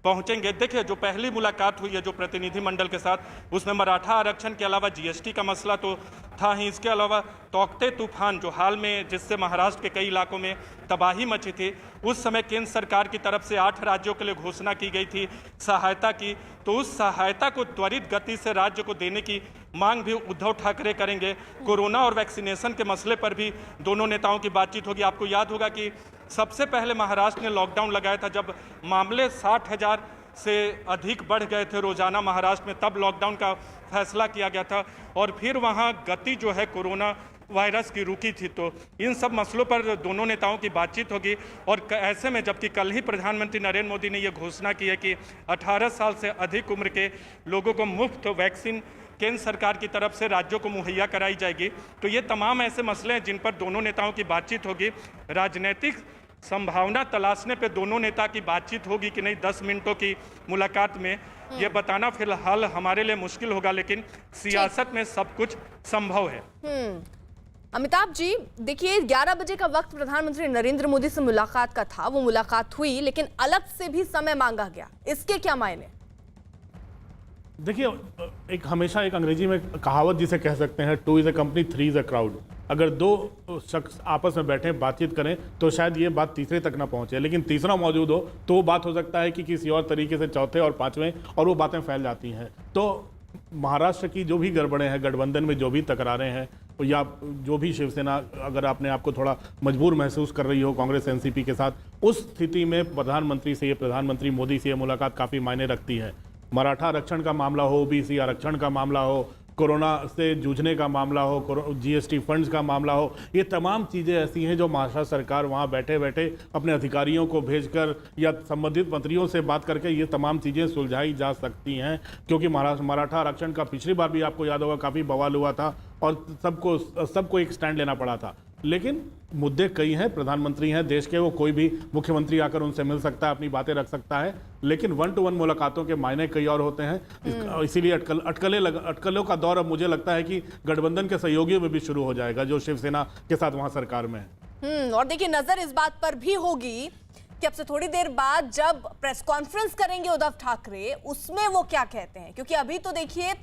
पहुंचेंगे। देखिए, जो पहली मुलाकात हुई है जो प्रतिनिधिमंडल के साथ, उसमें मराठा आरक्षण के अलावा जीएसटी का मसला तो था ही, इसके अलावा तौकते तूफान जो हाल में जिससे महाराष्ट्र के कई इलाकों में तबाही मची थी, उस समय केंद्र सरकार की तरफ से 8 राज्यों के लिए घोषणा की गई थी सहायता की, तो उस सहायता को त्वरित गति से राज्य को देने की मांग भी उद्धव ठाकरे करेंगे। कोरोना और वैक्सीनेशन के मसले पर भी दोनों नेताओं की बातचीत होगी। आपको याद होगा कि सबसे पहले महाराष्ट्र ने लॉकडाउन लगाया था जब मामले 60,000 से अधिक बढ़ गए थे रोजाना महाराष्ट्र में, तब लॉकडाउन का फैसला किया गया था और फिर वहां गति जो है कोरोना वायरस की रुकी थी। तो इन सब मसलों पर दोनों नेताओं की बातचीत होगी। और ऐसे में जबकि कल ही प्रधानमंत्री नरेंद्र मोदी ने यह घोषणा की है कि 18 साल से अधिक उम्र के लोगों को मुफ्त वैक्सीन केंद्र सरकार की तरफ से राज्यों को मुहैया कराई जाएगी, तो ये तमाम ऐसे मसले हैं जिन पर दोनों नेताओं की बातचीत होगी। राजनीतिक संभावना तलाशने पे दोनों नेता की बातचीत होगी कि नहीं 10 मिनटों की मुलाकात में, ये बताना फिलहाल हमारे लिए मुश्किल होगा, लेकिन सियासत में सब कुछ संभव है।
अमिताभ जी, देखिए 11 बजे का वक्त प्रधानमंत्री नरेंद्र मोदी से मुलाकात का था, वो मुलाकात हुई लेकिन अलग से भी समय मांगा गया, इसके क्या मायने?
देखिए, एक हमेशा एक अंग्रेजी में कहावत जिसे कह सकते हैं, 2 is a company 3 is a crowd. अगर 2 शख्स आपस में बैठे बातचीत करें तो शायद ये बात तीसरे तक ना पहुंचे, लेकिन तीसरा मौजूद हो तो वो बात हो सकता है कि किसी और तरीके से चौथे और पांचवें, और वो बातें फैल जाती हैं। तो महाराष्ट्र की जो भी गड़बड़ें हैं, गठबंधन में जो भी तकरारें हैं, या जो भी शिवसेना अगर अपने आप को थोड़ा मजबूर महसूस कर रही हो कांग्रेस एनसीपी के साथ, उस स्थिति में प्रधानमंत्री मोदी से ये मुलाकात काफ़ी मायने रखती है। मराठा आरक्षण का मामला हो, ओबीसी आरक्षण का मामला हो, कोरोना से जूझने का मामला हो, जीएसटी फंड्स का मामला हो, ये तमाम चीज़ें ऐसी हैं जो महाराष्ट्र सरकार वहाँ बैठे बैठे अपने अधिकारियों को भेजकर या संबंधित मंत्रियों से बात करके ये तमाम चीज़ें सुलझाई जा सकती हैं। क्योंकि मराठा आरक्षण का पिछली बार भी आपको याद होगा काफ़ी बवाल हुआ था और सबको एक स्टैंड लेना पड़ा था। लेकिन मुद्दे कई हैं, प्रधानमंत्री हैं देश के, वो कोई भी मुख्यमंत्री आकर उनसे मिल सकता है, अपनी बातें रख सकता है, लेकिन 1-to-1 मुलाकातों के मायने कई और होते हैं। इसीलिए अटकलों का दौर अब मुझे लगता है कि गठबंधन के सहयोगियों में भी शुरू हो जाएगा जो शिवसेना के साथ वहां सरकार में है।
और देखिए, नजर इस बात पर भी होगी कि अब से थोड़ी देर बाद जब प्रेस कॉन्फ्रेंस करेंगे उद्धव ठाकरे, उसमें वो क्या कहते हैं, क्योंकि अभी तो देखिए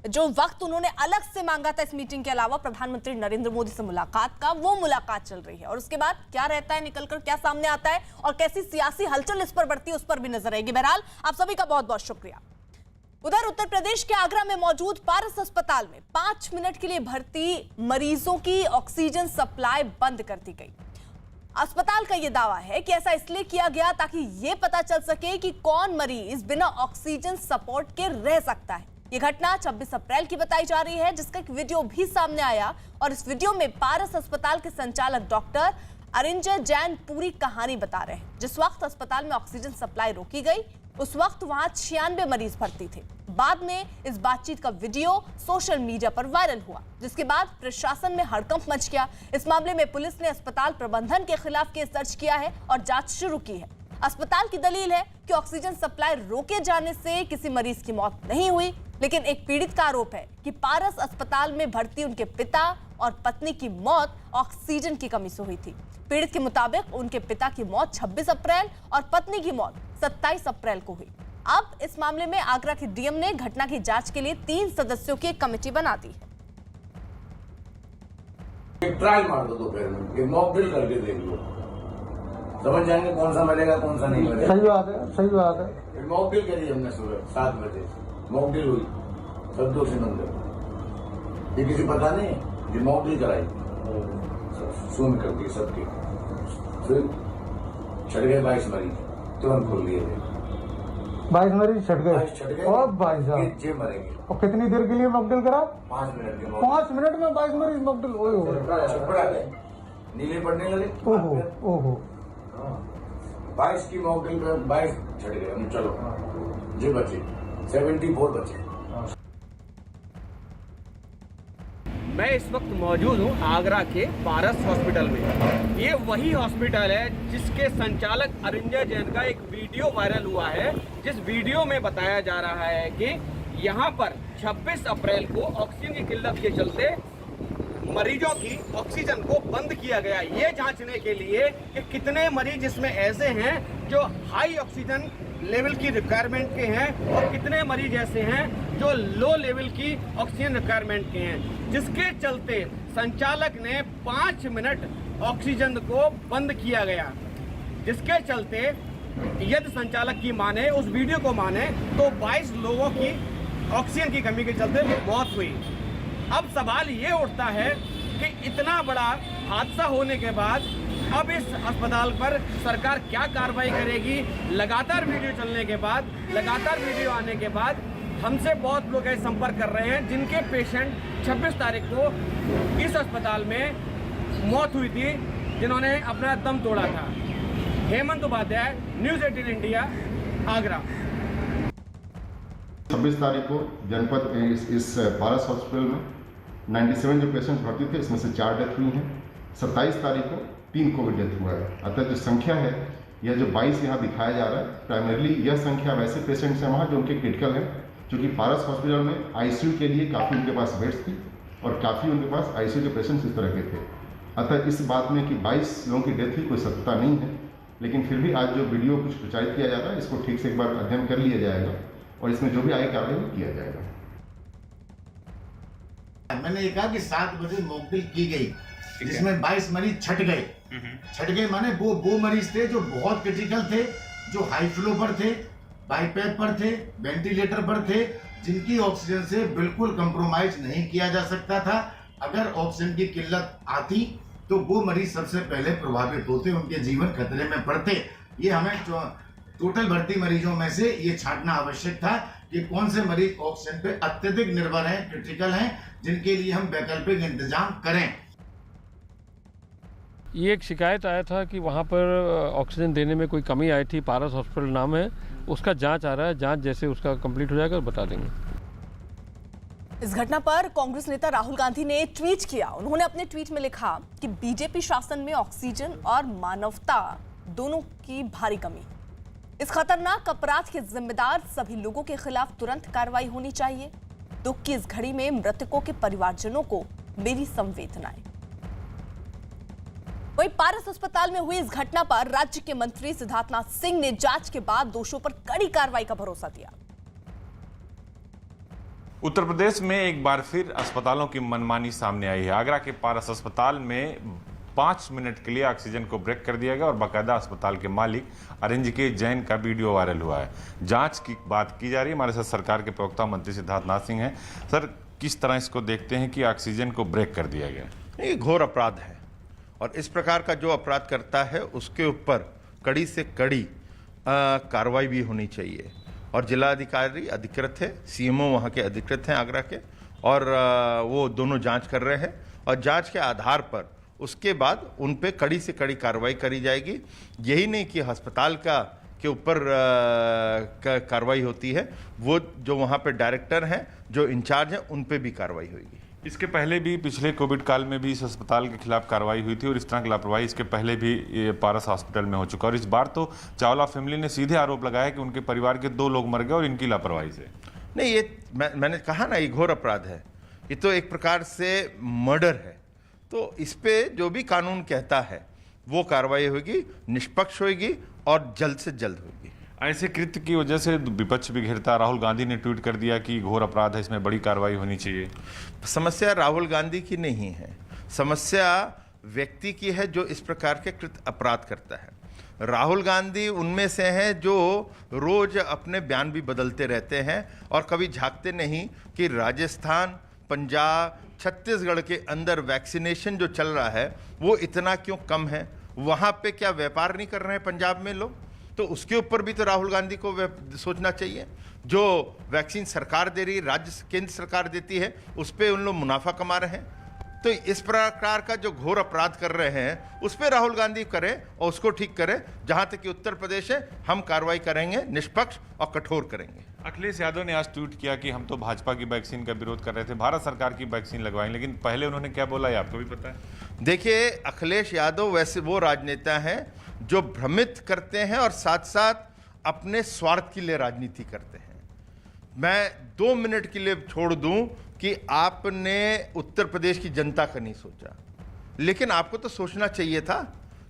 जो वक्त उन्होंने अलग से मांगा था इस मीटिंग के अलावा प्रधानमंत्री नरेंद्र मोदी से मुलाकात का, वो मुलाकात चल रही है और उसके बाद क्या रहता है, निकलकर क्या सामने आता है और कैसी सियासी हलचल इस पर बढ़ती है, उस पर भी नजर रहेगी। बहरहाल आप सभी का बहुत बहुत शुक्रिया। उधर उत्तर प्रदेश के आगरा में मौजूद पारस अस्पताल में 5 मिनट के लिए भर्ती मरीजों की ऑक्सीजन सप्लाई बंद कर दी गई। अस्पताल का यह दावा है कि ऐसा इसलिए किया गया ताकि यह पता चल सके कि कौन मरीज बिना ऑक्सीजन सपोर्ट के रह सकता है। यह घटना 26 अप्रैल की बताई जा रही है, जिसका एक वीडियो भी सामने आया और इस वीडियो में पारस अस्पताल के संचालक डॉक्टर अरिंजय जैन पूरी कहानी बता रहे हैं। जिस वक्त अस्पताल में ऑक्सीजन सप्लाई रोकी गई उस वक्त वहां 96 मरीज भर्ती थे। बाद में इस बातचीत का वीडियो सोशल मीडिया पर वायरल हुआ, जिसके बाद प्रशासन में हड़कंप मच गया। इस मामले में पुलिस ने अस्पताल प्रबंधन के खिलाफ केस दर्ज किया है और जांच शुरू की है। अस्पताल की दलील है कि ऑक्सीजन सप्लाई रोके जाने से किसी मरीज की मौत नहीं हुई, लेकिन एक पीड़ित का आरोप है कि पारस अस्पताल में भर्ती उनके पिता और पत्नी की मौत ऑक्सीजन की कमी से हुई थी। पीड़ित के मुताबिक उनके पिता की मौत 26 अप्रैल और पत्नी की मौत 27 अप्रैल को हुई। अब इस मामले में आगरा के डीएम ने घटना की जांच के लिए 3 सदस्यों की एक कमेटी बना दी है।
एक ट्रायल मार दो दोपहर में, एक मॉक ड्रिल करके देख लो, समझ जाएंगे कौन सा मिलेगा कौन सा नहीं मिलेगा। सही बात है, सही बात है। मॉक ड्रिल करी हमने सुबह 7 बजे, मॉक ड्रिल हुई संतोषी मंदिर, ये किसी पता नहीं, ये मॉक ड्रिल कराई सुन कर दी सबकी, फिर छट गए 22 मरीज, तुरंत खोल दिए थे
22 मरीज छट गए और भाई साहब
जे मरेंगे।
और कितनी देर के लिए मॉकड्रिल करा?
5 मिनट के
5 मिनट में 22 मरीज मॉकड्रिल।
छपड़ा गए, नीले पड़ने लगे।
ओहो ओहो
22 की मॉकड्रिल पे 22 छट गए। चलो जे बचे 74 बचे।
मैं इस वक्त मौजूद हूँ आगरा के पारस हॉस्पिटल में। ये वही हॉस्पिटल है जिसके संचालक अरिंजय जैन का एक वीडियो वायरल हुआ है, जिस वीडियो में बताया जा रहा है कि यहाँ पर 26 अप्रैल को ऑक्सीजन की किल्लत के चलते मरीजों की ऑक्सीजन को बंद किया गया, ये जांचने के लिए कि कितने मरीज इसमें ऐसे हैं जो हाई ऑक्सीजन लेवल की रिक्वायरमेंट के हैं और कितने मरीज ऐसे हैं जो लो लेवल की ऑक्सीजन रिक्वायरमेंट के हैं, जिसके चलते संचालक ने 5 मिनट ऑक्सीजन को बंद किया गया, जिसके चलते यदि संचालक की माने, उस वीडियो को माने, तो 22 लोगों की ऑक्सीजन की कमी के चलते मौत हुई। अब सवाल ये उठता है कि इतना बड़ा हादसा होने के बाद अब इस अस्पताल पर सरकार क्या कार्रवाई करेगी। लगातार वीडियो चलने के बाद, लगातार वीडियो आने के बाद हमसे बहुत लोग ऐसे संपर्क कर रहे हैं जिनके पेशेंट 26 तारीख को इस अस्पताल में मौत हुई थी, जिन्होंने अपना दम तोड़ा था। Hemant Upadhyay, news 18 India, Agra.
26 तारीख को जनपद के इस पारस हॉस्पिटल में 97 जो पेशेंट भर्ती थे, इसमें से 4 डेथ हुई हैं। 27 तारीख को 3 कोविड डेथ हुआ है। अतः जो संख्या है, यह जो 22 यहाँ दिखाया जा रहा है, प्राइमरली यह संख्या वैसे पेशेंट्स हैं वहाँ जो उनके क्रिटिकल हैं, क्योंकि पारस हॉस्पिटल में आईसीयू के लिए काफ़ी उनके पास बेड्स थी और काफ़ी उनके पास आईसीयू के पेशेंट्स इस तरह के थे। अतः इस बात में कि 22 लोगों की डेथ हुई कोई सत्यता नहीं है, लेकिन फिर भी आज जो वीडियो कुछ प्रचारित किया जा रहा है, इसको ठीक से एक बार अध्ययन कर लिया जाएगा और इसमें जो भी आगे कार्रवाई किया जाएगा।
मैंने ये कहा कि 7 बजे मॉकड्रिल की गई, जिसमें 22 मरीज छट गए माने वो मरीज थे जो बहुत क्रिटिकल थे, जो हाई फ्लो पर थे, बाईपैप पर थे, वेंटिलेटर पर थे, जिनकी ऑक्सीजन से बिल्कुल कंप्रोमाइज नहीं किया जा सकता था। अगर ऑक्सीजन की किल्लत आती तो वो मरीज सबसे पहले प्रभावित होते, उनके जीवन खतरे में पड़ते। ये हमें टोटल भर्ती मरीजों में से ये छांटना आवश्यक था कि कौन से मरीज ऑक्सीजन पे अत्यधिक निर्भर हैं, क्रिटिकल हैं, जिनके लिए हम वैकल्पिक इंतजाम करें।
ये एक शिकायत आया था कि वहाँ पर ऑक्सीजन देने में कोई कमी आई थी, पारस हॉस्पिटल नाम है, उसका जांच आ रहा है। जांच जैसे उसका कंप्लीट हो जाएगा बता देंगे।
इस घटना पर कांग्रेस नेता राहुल गांधी ने ट्वीट किया। उन्होंने अपने ट्वीट में लिखा कि बीजेपी शासन में ऑक्सीजन और मानवता दोनों की भारी कमी। इस खतरनाक अपराध के जिम्मेदार सभी लोगों के खिलाफ तुरंत कार्रवाई होनी चाहिए। दुख की इस घड़ी में मृतकों के परिवारजनों को मेरी संवेदनाएं। वहीं पारस अस्पताल में हुई इस घटना पर राज्य के मंत्री सिद्धार्थनाथ सिंह ने जांच के बाद दोषियों पर कड़ी कार्रवाई का भरोसा दिया।
उत्तर प्रदेश में एक बार फिर अस्पतालों की मनमानी सामने आई है। आगरा के पारस अस्पताल में 5 मिनट के लिए ऑक्सीजन को ब्रेक कर दिया गया और बाकायदा अस्पताल के मालिक अरिंजके जैन का वीडियो वायरल हुआ है। जांच की बात की जा रही है। हमारे साथ सरकार के प्रवक्ता मंत्री सिद्धार्थनाथ सिंह हैं। सर, किस तरह इसको देखते हैं कि ऑक्सीजन को ब्रेक कर दिया गया?
ये घोर अपराध है और इस प्रकार का जो अपराध करता है उसके ऊपर कड़ी से कड़ी कार्रवाई भी होनी चाहिए। और जिला अधिकारी अधिकृत है, सीएमओ वहाँ के अधिकृत हैं आगरा के, और वो दोनों जांच कर रहे हैं और जांच के आधार पर उसके बाद उन पे कड़ी से कड़ी कार्रवाई करी जाएगी। यही नहीं कि अस्पताल के ऊपर कार्रवाई होती है, वो जो वहाँ पे डायरेक्टर हैं, जो इंचार्ज हैं, उन पे भी कार्रवाई होगी।
इसके पहले भी पिछले कोविड काल में भी इस अस्पताल के खिलाफ कार्रवाई हुई थी और इस तरह की लापरवाही इसके पहले भी ये पारस हॉस्पिटल में हो चुका। और इस बार तो चावला फैमिली ने सीधे आरोप लगाया कि उनके परिवार के 2 लोग मर गए और इनकी लापरवाही से।
नहीं, ये मैंने कहा ना, ये घोर अपराध है। ये तो एक प्रकार से मर्डर है। तो इस पे जो भी कानून कहता है वो कार्रवाई होगी, निष्पक्ष होगी और जल्द से जल्द होगी।
ऐसे कृत्य की वजह से विपक्ष भी घिरता। राहुल गांधी ने ट्वीट कर दिया कि घोर अपराध है, इसमें बड़ी कार्रवाई होनी चाहिए।
समस्या राहुल गांधी की नहीं है, समस्या व्यक्ति की है जो इस प्रकार के कृत्य अपराध करता है। राहुल गांधी उनमें से हैं जो रोज अपने बयान भी बदलते रहते हैं और कभी झांकते नहीं कि राजस्थान, पंजाब, छत्तीसगढ़ के अंदर वैक्सीनेशन जो चल रहा है वो इतना क्यों कम है। वहाँ पे क्या व्यापार नहीं कर रहे हैं पंजाब में लोग? तो उसके ऊपर भी तो राहुल गांधी को सोचना चाहिए। जो वैक्सीन सरकार दे रही, राज्य केंद्र सरकार देती है, उस पर उन लोग मुनाफा कमा रहे हैं। तो इस प्रकार का जो घोर अपराध कर रहे हैं उस पर राहुल गांधी करें और उसको ठीक करें। जहां तक कि उत्तर प्रदेश है, हम कार्रवाई करेंगे, निष्पक्ष और कठोर करेंगे।
अखिलेश यादव ने आज ट्वीट किया कि हम तो भाजपा की वैक्सीन का विरोध कर रहे थे, भारत सरकार की वैक्सीन लगवाएं, लेकिन पहले उन्होंने क्या बोला ये आपको भी पता है।
देखिए, अखिलेश यादव वैसे वो राजनेता हैं जो भ्रमित करते हैं और साथ साथ अपने स्वार्थ के लिए राजनीति करते हैं। मैं 2 मिनट के लिए छोड़ दूं कि आपने उत्तर प्रदेश की जनता का नहीं सोचा, लेकिन आपको तो सोचना चाहिए था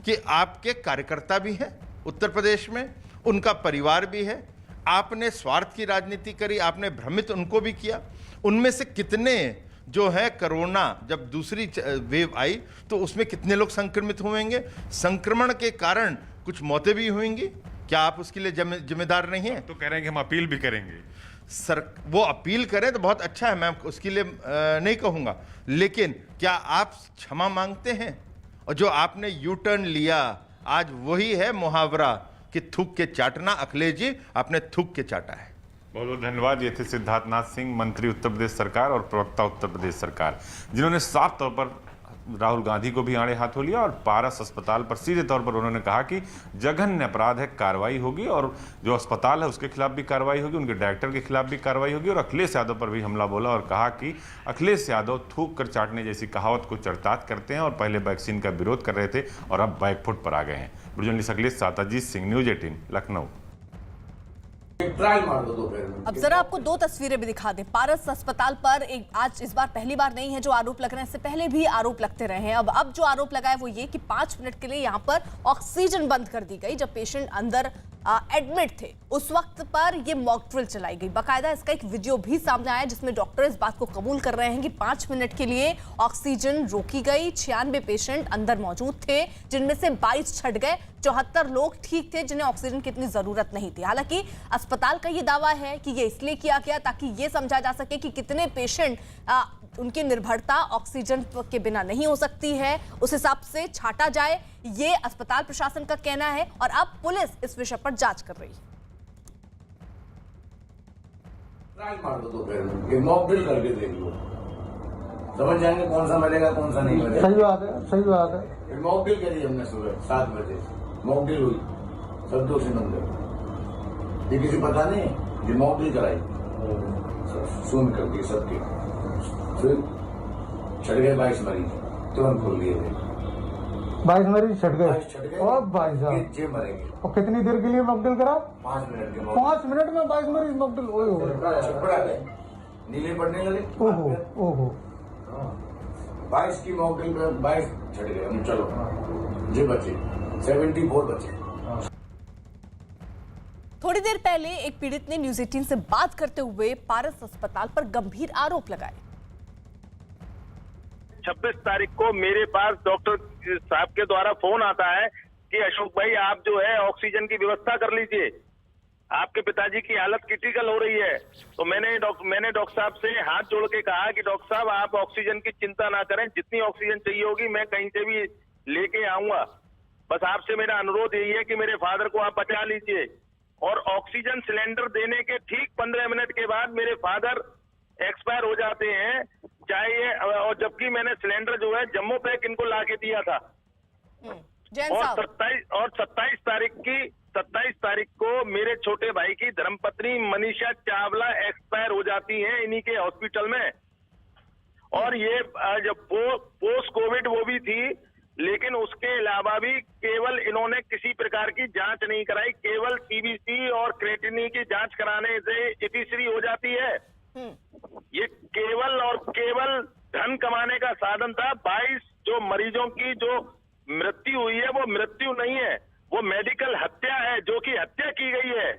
कि आपके कार्यकर्ता भी हैं उत्तर प्रदेश में उनका परिवार भी है। आपने स्वार्थ की राजनीति करी, आपने भ्रमित उनको भी किया। उनमें से कितने जो है कोरोना जब दूसरी वेव आई तो उसमें कितने लोग संक्रमित हुएंगे, संक्रमण के कारण कुछ मौतें भी हुएंगी। क्या आप उसके लिए जिम्मेदार नहीं है?
तो कह रहे हैं कि हम अपील भी करेंगे।
सर वो अपील करें तो बहुत अच्छा है, मैं उसके लिए नहीं कहूँगा, लेकिन क्या आप क्षमा मांगते हैं? और जो आपने यू टर्न लिया आज वही है मुहावरा कि थूक के चाटना। अखिलेश जी आपने थूक के चाटा है।
बहुत बहुत धन्यवाद। ये थे सिद्धार्थनाथ सिंह, मंत्री उत्तर प्रदेश सरकार और प्रवक्ता उत्तर प्रदेश सरकार, जिन्होंने साफ तौर पर राहुल गांधी को भी आड़े हाथों लिया और पारस अस्पताल पर सीधे तौर पर उन्होंने कहा कि जघन्य अपराध है, कार्रवाई होगी और जो अस्पताल है उसके खिलाफ भी कार्रवाई होगी, उनके डायरेक्टर के खिलाफ भी कार्रवाई होगी। और अखिलेश यादव पर भी हमला बोला और कहा कि अखिलेश यादव थूक कर चाटने जैसी कहावत को चरितार्थ करते हैं और पहले वैक्सीन का विरोध कर रहे थे और अब बैकफुट पर आ गए हैं। जर्नलिस्ट अखिलेश साथ अजीत सिंह, न्यूज 18 लखनऊ।
ट्रायल मार दो दोपहर में।
अब जरा आपको दो तस्वीरें भी दिखा दें। पारस अस्पताल पर आज इस बार पहली बार नहीं है जो आरोप लग रहे हैं, इससे पहले भी आरोप लगते रहे हैं। अब जो आरोप लगा है वो ये कि 5 मिनट के लिए यहाँ पर ऑक्सीजन बंद कर दी गई जब पेशेंट अंदर एडमिट थे, उस वक्त पर ये मॉक ड्रिल चलाई गई। बाकायदा इसका एक वीडियो भी सामने आया जिसमें डॉक्टर इस बात को कबूल कर रहे हैं कि 5 मिनट के लिए ऑक्सीजन रोकी गई। 96 पेशेंट अंदर मौजूद थे जिनमें से 22 छट गए, 74 लोग ठीक थे जिन्हें ऑक्सीजन की इतनी जरूरत नहीं थी। हालांकि अस्पताल का ये दावा है कि ये इसलिए किया गया ताकि ये समझा जा सके कि कितने पेशेंट उनकी निर्भरता ऑक्सीजन के बिना नहीं हो सकती है, उस हिसाब से छाटा जाए, ये अस्पताल प्रशासन का कहना है और अब पुलिस इस विषय पर जांच कर रही है।
ट्रायल मार दो दोपहर में, ये मॉक ड्रिल करके देख लो, समझ जाएंगे कौन सा मरेगा कौन सा नहीं मरेगा।
सही बात है, सही बात है।
मॉक ड्रिल करी हमने सुबह 7 बजे, मॉक ड्रिल हुई, सब दोषी मंदिर, ये किसी पता नहीं, ये मॉक ड्रिल कराई, सुन कर दी सबकी, फिर छट गए 22 मरीज, तुरंत खोल दिए थे।
22 मरीज छट गए और भाई साहब
ये मरेंगे।
और कितनी देर के लिए मॉकड्रिल करा?
5 मिनट के
5 मिनट में 22 मरीज मॉकड्रिल।
छटपड़ा गए, नीले पड़ने लगे।
ओहो ओहो
22 की मॉकड्रिल में 22 छट गए। चलो ये बचे 74 बचे।
थोड़ी देर पहले एक पीड़ित ने न्यूज 18 से बात करते हुए पारस अस्पताल पर गंभीर आरोप लगाए।
26 तारीख को मेरे पास डॉक्टर साहब के द्वारा फोन आता है कि अशोक भाई आप जो है ऑक्सीजन की व्यवस्था कर लीजिए, आपके पिताजी की हालत क्रिटिकल हो रही है। तो मैंने डॉक्टर साहब से हाथ जोड़ के कहा कि डॉक्टर साहब आप ऑक्सीजन की चिंता ना करें, जितनी ऑक्सीजन चाहिए होगी मैं कहीं से भी लेके आऊंगा, बस आपसे मेरा अनुरोध यही है कि मेरे फादर को आप बचा लीजिए। और ऑक्सीजन सिलेंडर देने के ठीक 15 मिनट के बाद मेरे फादर एक्सपायर हो जाते हैं, चाहे ये, और जबकि मैंने सिलेंडर जो है जम्मू पैक इनको ला के दिया था। और 27 तारीख को मेरे छोटे भाई की धर्मपत्नी मनीषा चावला एक्सपायर हो जाती हैं इन्हीं के हॉस्पिटल में। और ये जब पोस्ट कोविड वो भी थी, लेकिन उसके अलावा भी केवल इन्होंने किसी प्रकार की जांच नहीं कराई, केवल सीबीसी और क्रेटिनी की जांच कराने से एपिसरी हो जाती है। ये केवल और केवल धन कमाने का साधन था। 22 जो मरीजों की जो मृत्यु हुई है वो मृत्यु नहीं है, वो मेडिकल हत्या है, जो कि हत्या की गई है।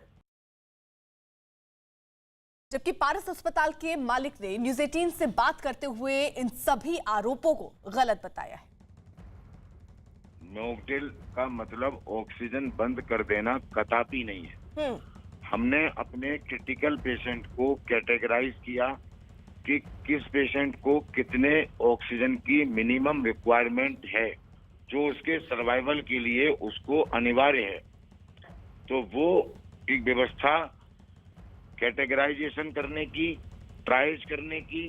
जबकि पारस अस्पताल के मालिक ने न्यूज 18 से बात करते हुए इन सभी आरोपों को गलत बताया है।
मॉकड्रिल का मतलब ऑक्सीजन बंद कर देना कदापि नहीं है। हमने अपने क्रिटिकल पेशेंट को कैटेगराइज किया कि किस पेशेंट को कितने ऑक्सीजन की मिनिमम रिक्वायरमेंट है जो उसके सर्वाइवल के लिए उसको अनिवार्य है। तो वो एक व्यवस्था कैटेगराइजेशन करने की, ट्रायल्स करने की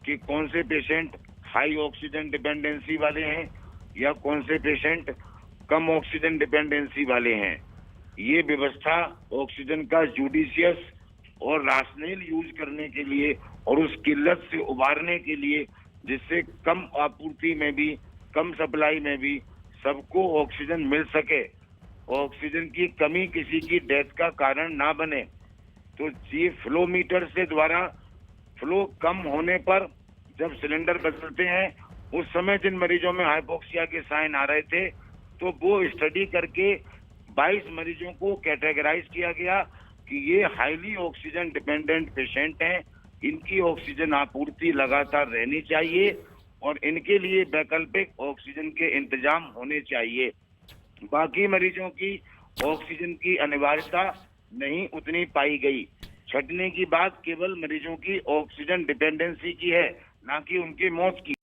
कि कौन से पेशेंट हाई ऑक्सीजन डिपेंडेंसी वाले हैं या कौन से पेशेंट कम ऑक्सीजन डिपेंडेंसी वाले हैं। ये व्यवस्था ऑक्सीजन का जुडिशियस और राशनल यूज करने के लिए और उस किल्लत से उबारने के लिए, जिससे कम आपूर्ति में भी, कम सप्लाई में भी सबको ऑक्सीजन मिल सके, ऑक्सीजन की कमी किसी की डेथ का कारण ना बने। तो ये फ्लो मीटर से द्वारा फ्लो कम होने पर जब सिलेंडर बदलते हैं, उस समय जिन मरीजों में हाइपोक्सिया के साइन आ रहे थे, तो वो स्टडी करके 22 मरीजों को कैटेगराइज किया गया कि ये हाईली ऑक्सीजन डिपेंडेंट पेशेंट हैं, इनकी ऑक्सीजन आपूर्ति लगातार रहनी चाहिए और इनके लिए वैकल्पिक ऑक्सीजन के इंतजाम होने चाहिए। बाकी मरीजों की ऑक्सीजन की अनिवार्यता नहीं उतनी पाई गई। छंटने की बात केवल मरीजों की ऑक्सीजन डिपेंडेंसी की है, ना कि उनके मौत की।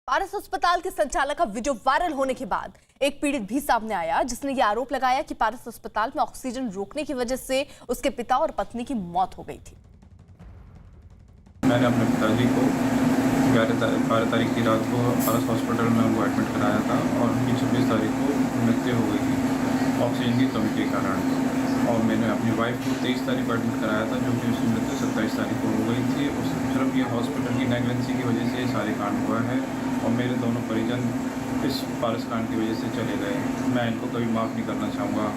पारस अस्पताल के संचालक का वीडियो वायरल होने के बाद एक पीड़ित भी सामने आया, जिसने ये आरोप लगाया कि पारस अस्पताल में ऑक्सीजन रोकने की वजह से उसके पिता और पत्नी की मौत हो गई थी।
मैंने अपने पिताजी को 12 तारीख की रात को पारस हॉस्पिटल में उनको एडमिट कराया था और उनकी 26 तारीख को मृत्यु हो गई थी ऑक्सीजन की कमी के कारण। और मैंने अपनी वाइफ को 23 तारीख को एडमिट कराया था, जो कि उसकी मृत्यु 27 तारीख को हो गई थी। उस सिर्फ ये हॉस्पिटल की नेगलेंसी की वजह से ये सारे कांड हुआ है और मेरे दोनों परिजन इस पारस कांड की वजह से चले गए। मैं इनको कभी माफ़ नहीं करना चाहूँगा।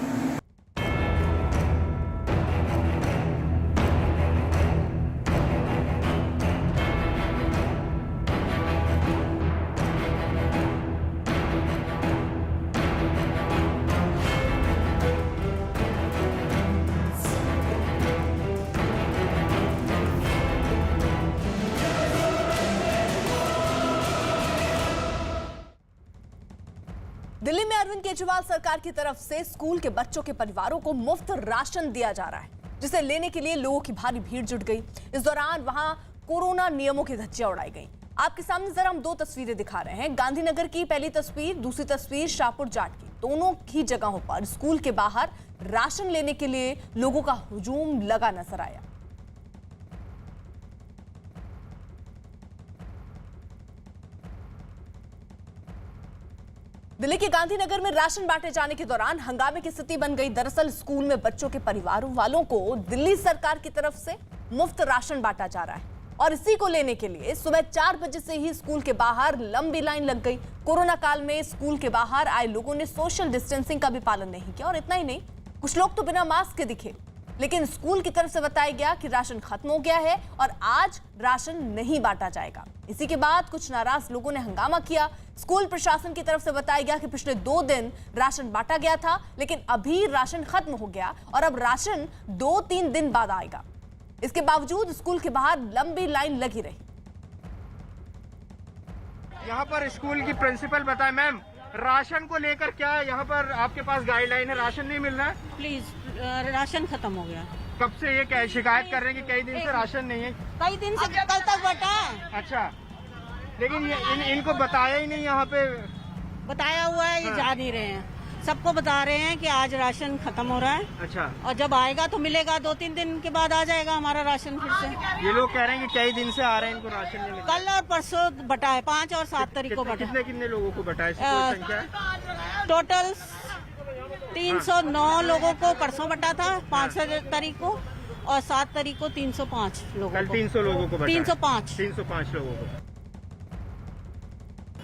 दिल्ली में अरविंद केजरीवाल सरकार की तरफ से स्कूल के बच्चों के परिवारों को मुफ्त राशन दिया जा रहा है, जिसे लेने के लिए लोगों की भारी भीड़ जुट गई। इस दौरान वहां कोरोना नियमों की धज्जियां उड़ाई गई। आपके सामने जरा हम 2 तस्वीरें दिखा रहे हैं। गांधीनगर की पहली तस्वीर, दूसरी तस्वीर शाहपुर जाट की। दोनों ही जगहों पर स्कूल के बाहर राशन लेने के लिए लोगों का हुजूम लगा नजर आया। दिल्ली के गांधीनगर में राशन बांटे जाने के दौरान हंगामे की स्थिति बन गई। दरअसल स्कूल में बच्चों के परिवारों वालों को दिल्ली सरकार की तरफ से मुफ्त राशन बांटा जा रहा है और इसी को लेने के लिए सुबह 4 बजे से ही स्कूल के बाहर लंबी लाइन लग गई। कोरोना काल में स्कूल के बाहर आए लोगों ने सोशल डिस्टेंसिंग का भी पालन नहीं किया और इतना ही नहीं, कुछ लोग तो बिना मास्क के दिखे। लेकिन स्कूल की तरफ से बताया गया कि राशन खत्म हो गया है और आज राशन नहीं बांटा जाएगा। इसी के बाद कुछ नाराज लोगों ने हंगामा किया। स्कूल प्रशासन की तरफ से बताया गया कि पिछले 2 दिन राशन बांटा गया था, लेकिन अभी राशन खत्म हो गया और अब राशन 2-3 दिन बाद आएगा। इसके बावजूद स्कूल के बाहर लंबी लाइन लगी रही।
यहाँ पर स्कूल की प्रिंसिपल बताए, मैम राशन को लेकर क्या यहाँ पर आपके पास गाइडलाइन है, राशन नहीं मिल रहा है?
प्लीज राशन खत्म हो गया।
कब से ये क्या शिकायत कर रहे हैं कि कई दिन से राशन नहीं है?
कई दिन से, कल तक बटा।
अच्छा, लेकिन ये इनको बताया ही नहीं, यहाँ पे
बताया हुआ है, ये जा नहीं रहे हैं। सबको बता रहे हैं कि आज राशन खत्म हो रहा है।
अच्छा,
और जब आएगा तो मिलेगा, 2-3 दिन के बाद आ जाएगा हमारा राशन फिर से।
ये लोग कह रहे हैं कि कई दिन से आ रहे हैं, इनको राशन नहीं मिला।
कल और परसों बटा है, 5 और 7 तारीख को बटा।
कितने लोगों को बटा है?
टोटल 309 लोगों को परसों बटा था, 5 तारीख को, और 7 तारीख को 305 लोगों को।
कल 300 लोगों को बटा।
305
लोगों को।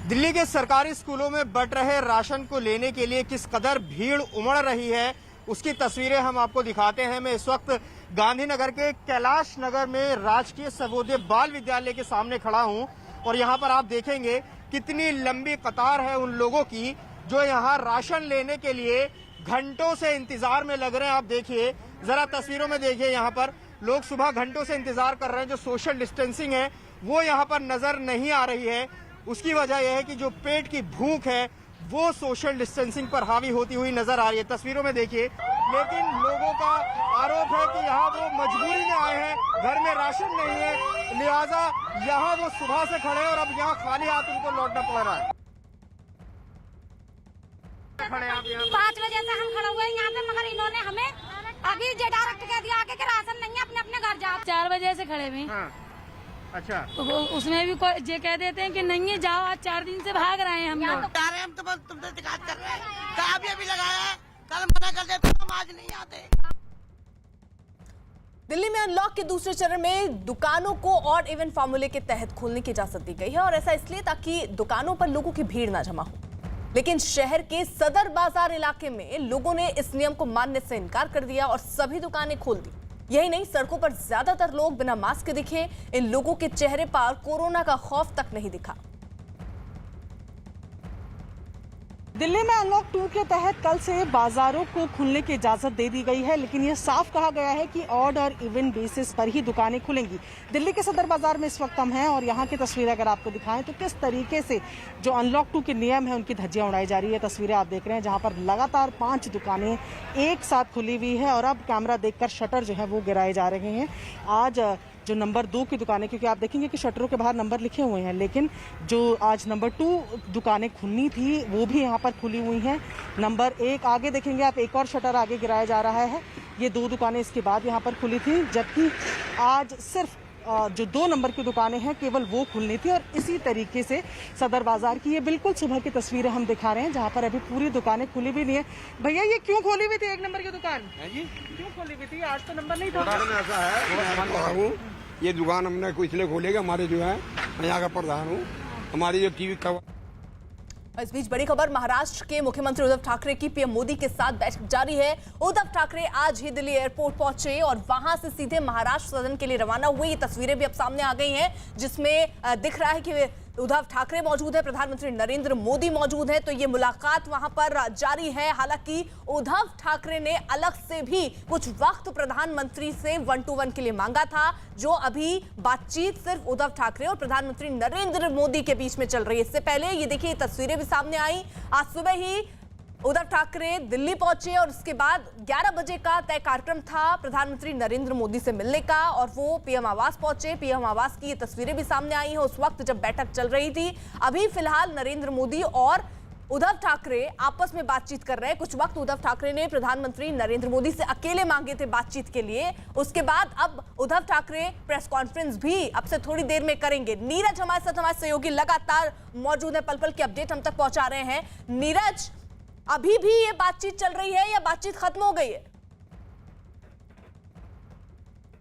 दिल्ली के सरकारी स्कूलों में बंट रहे राशन को लेने के लिए किस कदर भीड़ उमड़ रही है, उसकी तस्वीरें हम आपको दिखाते हैं। मैं इस वक्त गांधीनगर के कैलाश नगर में राजकीय सर्वोदय बाल विद्यालय के सामने खड़ा हूं और यहां पर आप देखेंगे कितनी लंबी कतार है उन लोगों की जो यहां राशन लेने के लिए घंटों से इंतजार में लग रहे हैं। आप देखिए, जरा तस्वीरों में देखिए, यहाँ पर लोग सुबह घंटों से इंतजार कर रहे हैं। जो सोशल डिस्टेंसिंग है वो यहाँ पर नजर नहीं आ रही है। उसकी वजह यह है कि जो पेट की भूख है वो सोशल डिस्टेंसिंग पर हावी होती हुई नजर आ रही है। तस्वीरों में देखिए, लेकिन लोगों का आरोप है कि यहाँ वो मजबूरी में आए हैं, घर में राशन नहीं है, लिहाजा यहाँ वो सुबह से खड़े हैं और अब यहाँ खाली हाथ उनको लौटना पड़ रहा है।
5 बजे से हम खड़े हुए हैं यहाँ पे, मगर इन्होंने हमें अभी डायरेक्ट कह दिया आके कि राशन नहीं है, अपने अपने घर जाओ। 4 बजे से खड़े हुए।
अच्छा,
तो उसमें भी कोई ये कह देते हैं कि नहीं है, जाओ। आज 4 दिन से भाग रहे हैं हम लोग।
हम तो बस तुमसे शिकायत कर रहे हैं, कहा भी लगाया है, कल मना कर देते हम आज नहीं आते।
दिल्ली में अनलॉक के दूसरे चरण में दुकानों को ऑड इवन फार्मूले के तहत खोलने की इजाजत दी गई है और ऐसा इसलिए ताकि दुकानों पर लोगों की भीड़ ना जमा हो। लेकिन शहर के सदर बाजार इलाके में लोगों ने इस नियम को मानने से इनकार कर दिया और सभी दुकानें खोल दी। यही नहीं, सड़कों पर ज्यादातर लोग बिना मास्क के दिखे। इन लोगों के चेहरे पर कोरोना का खौफ तक नहीं दिखा।
दिल्ली में अनलॉक 2 के तहत कल से बाजारों को खुलने की इजाजत दे दी गई है, लेकिन यह साफ कहा गया है कि ऑड और इवन बेसिस पर ही दुकानें खुलेंगी। दिल्ली के सदर बाजार में इस वक्त हम हैं और यहाँ की तस्वीरें अगर आपको दिखाएं तो किस तरीके से जो अनलॉक 2 के नियम है उनकी धज्जियां उड़ाई जा रही है। तस्वीरें आप देख रहे हैं जहाँ पर लगातार 5 दुकानें एक साथ खुली हुई है और अब कैमरा देखकर शटर जो है वो गिराए जा रहे हैं। आज जो नंबर 2 की दुकानें, क्योंकि आप देखेंगे कि शटरों के बाहर नंबर लिखे हुए हैं, लेकिन जो आज नंबर 2 दुकानें खुलनी थी वो भी यहाँ पर खुली हुई हैं। नंबर 1 आगे देखेंगे आप, एक और शटर आगे गिराया जा रहा है। ये 2 दुकानें इसके बाद यहाँ पर खुली थी, जबकि आज सिर्फ जो 2 नंबर की दुकानें हैं केवल वो खुलनी थी। और इसी तरीके से सदर बाजार की ये बिल्कुल सुबह की तस्वीरें हम दिखा रहे हैं जहाँ पर अभी पूरी दुकानें खुली भी नहीं है। भैया ये क्यों खोली हुई थी 1 नंबर की दुकान? जी क्यों खोली हुई थी? आज तो नंबर नहीं था।
ऐसा है, ये दुकान हमने इसलिए खोलेगा, हमारे जो है मैं यहाँ का प्रधान हूँ, हमारी जो टीवी का।
इस बीच बड़ी खबर, महाराष्ट्र के मुख्यमंत्री उद्धव ठाकरे की पीएम मोदी के साथ बैठक जारी है। उद्धव ठाकरे आज ही दिल्ली एयरपोर्ट पहुंचे और वहां से सीधे महाराष्ट्र सदन के लिए रवाना हुए। ये तस्वीरें भी अब सामने आ गई हैं जिसमें दिख रहा है कि उद्धव ठाकरे मौजूद है, प्रधानमंत्री नरेंद्र मोदी मौजूद है, तो ये मुलाकात वहां पर जारी है। हालांकि उद्धव ठाकरे ने अलग से भी कुछ वक्त प्रधानमंत्री से 1-to-1 के लिए मांगा था, जो अभी बातचीत सिर्फ उद्धव ठाकरे और प्रधानमंत्री नरेंद्र मोदी के बीच में चल रही है। इससे पहले ये देखिए तस्वीरें भी सामने आई। आज सुबह ही उद्धव ठाकरे दिल्ली पहुंचे और उसके बाद 11 बजे का तय कार्यक्रम था प्रधानमंत्री नरेंद्र मोदी से मिलने का, और वो पीएम आवास पहुंचे। पीएम आवास की ये तस्वीरें भी सामने आई हैं उस वक्त जब बैठक चल रही थी। अभी फिलहाल नरेंद्र मोदी और उद्धव ठाकरे आपस में बातचीत कर रहे हैं। कुछ वक्त उद्धव ठाकरे ने प्रधानमंत्री नरेंद्र मोदी से अकेले मांगे थे बातचीत के लिए। उसके बाद अब उद्धव ठाकरे प्रेस कॉन्फ्रेंस भी अब से थोड़ी देर में करेंगे। नीरज हमारे साथ, हमारे सहयोगी लगातार मौजूद है, पल पल की अपडेट हम तक पहुंचा रहे हैं। नीरज, अभी भी ये बातचीत चल रही है या बातचीत खत्म हो गई है?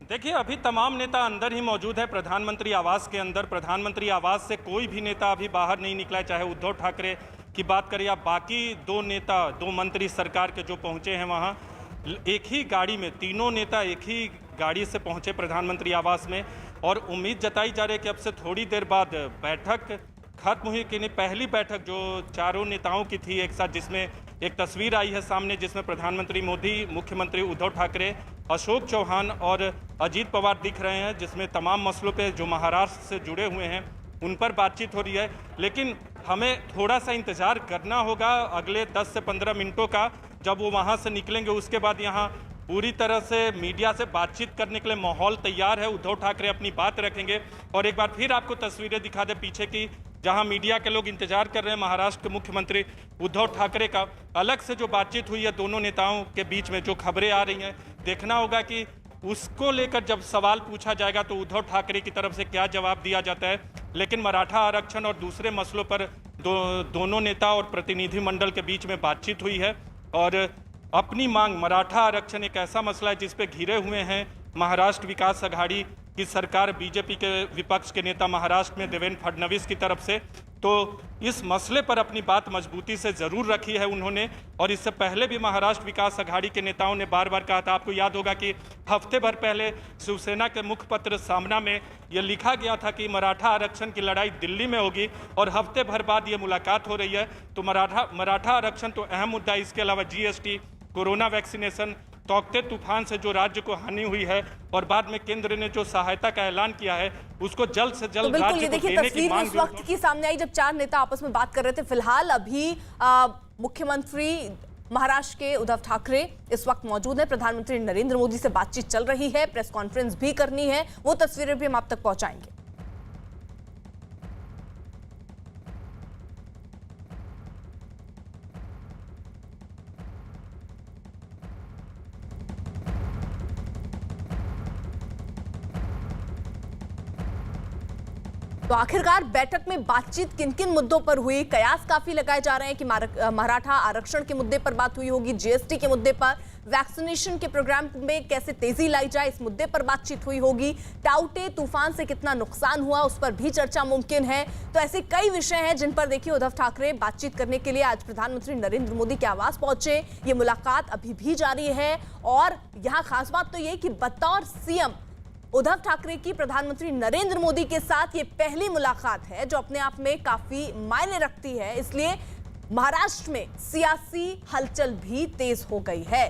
देखिए, अभी तमाम नेता अंदर ही मौजूद है प्रधानमंत्री आवास के अंदर। प्रधानमंत्री आवास से कोई भी नेता अभी बाहर नहीं निकला है, चाहे उद्धव ठाकरे की बात करें या बाकी 2 नेता, 2 मंत्री सरकार के जो पहुंचे हैं वहां। एक ही गाड़ी में तीनों नेता एक ही गाड़ी से पहुंचे प्रधानमंत्री आवास में, और उम्मीद जताई जा रही है कि अब से थोड़ी देर बाद बैठक खत्म हुई कि नहीं। पहली बैठक जो चारों नेताओं की थी एक साथ, जिसमें एक तस्वीर आई है सामने जिसमें प्रधानमंत्री मोदी, मुख्यमंत्री उद्धव ठाकरे, अशोक चौहान और अजीत पवार दिख रहे हैं, जिसमें तमाम मसलों पे जो महाराष्ट्र से जुड़े हुए हैं उन पर बातचीत हो रही है। लेकिन हमें थोड़ा सा इंतजार करना होगा अगले 10 से 15 मिनटों का, जब वो वहाँ से निकलेंगे। उसके बाद यहाँ पूरी तरह से मीडिया से बातचीत करने के लिए माहौल तैयार है। उद्धव ठाकरे अपनी बात रखेंगे और एक बार फिर आपको तस्वीरें दिखा दे पीछे की, जहां मीडिया के लोग इंतजार कर रहे हैं महाराष्ट्र के मुख्यमंत्री उद्धव ठाकरे का। अलग से जो बातचीत हुई है दोनों नेताओं के बीच में, जो खबरें आ रही हैं, देखना होगा कि उसको लेकर जब सवाल पूछा जाएगा तो उद्धव ठाकरे की तरफ से क्या जवाब दिया जाता है। लेकिन मराठा आरक्षण और दूसरे मसलों पर दोनों नेता और प्रतिनिधि मंडल के बीच में बातचीत हुई है, और अपनी मांग, मराठा आरक्षण एक ऐसा मसला है जिस पे घिरे हुए हैं महाराष्ट्र विकास अघाड़ी की सरकार, बीजेपी के विपक्ष के नेता महाराष्ट्र में देवेंद्र फडणवीस की तरफ से। तो इस मसले पर अपनी बात मजबूती से जरूर रखी है उन्होंने, और इससे पहले भी महाराष्ट्र विकास अघाड़ी के नेताओं ने बार बार कहा था। आपको याद होगा कि हफ्ते भर पहले शिवसेना के मुखपत्र सामना में यह लिखा गया था कि मराठा आरक्षण की लड़ाई दिल्ली में होगी, और हफ्ते भर बाद ये मुलाकात हो रही है। तो मराठा आरक्षण तो अहम मुद्दा है। इसके अलावा जीएसटी, कोरोना वैक्सीनेशन, तौकते तूफान से जो राज्य को हानि हुई है, और बाद में केंद्र ने जो सहायता का ऐलान किया है उसको जल्द से जल्द राज्य को देने की मांग
उस वक्त की सामने आई जब 4 नेता आपस में बात कर रहे थे। फिलहाल अभी मुख्यमंत्री महाराष्ट्र के उद्धव ठाकरे इस वक्त मौजूद है, प्रधानमंत्री नरेंद्र मोदी से बातचीत चल रही है, प्रेस कॉन्फ्रेंस भी करनी है, वो तस्वीरें भी हम आप तक पहुंचाएंगे। तो आखिरकार बैठक में बातचीत किन किन मुद्दों पर हुई? कयास काफी लगाए जा रहे हैं कि मराठा आरक्षण के मुद्दे पर बात हुई होगी, जीएसटी के मुद्दे पर, वैक्सीनेशन के प्रोग्राम में कैसे तेजी लाई जाए इस मुद्दे पर बातचीत हुई होगी, टाउटे तूफान से कितना नुकसान हुआ उस पर भी चर्चा मुमकिन है। तो ऐसे कई विषय हैं जिन पर देखिए उद्धव ठाकरे बातचीत करने के लिए आज प्रधानमंत्री नरेंद्र मोदी के आवास पहुंचे। ये मुलाकात अभी भी जारी है, और यहाँ खास बात तो ये कि बतौर सीएम उद्धव ठाकरे की प्रधानमंत्री नरेंद्र मोदी के साथ ये पहली मुलाकात है जो अपने आप में काफी मायने रखती है। इसलिए महाराष्ट्र में सियासी हलचल भी तेज हो गई है।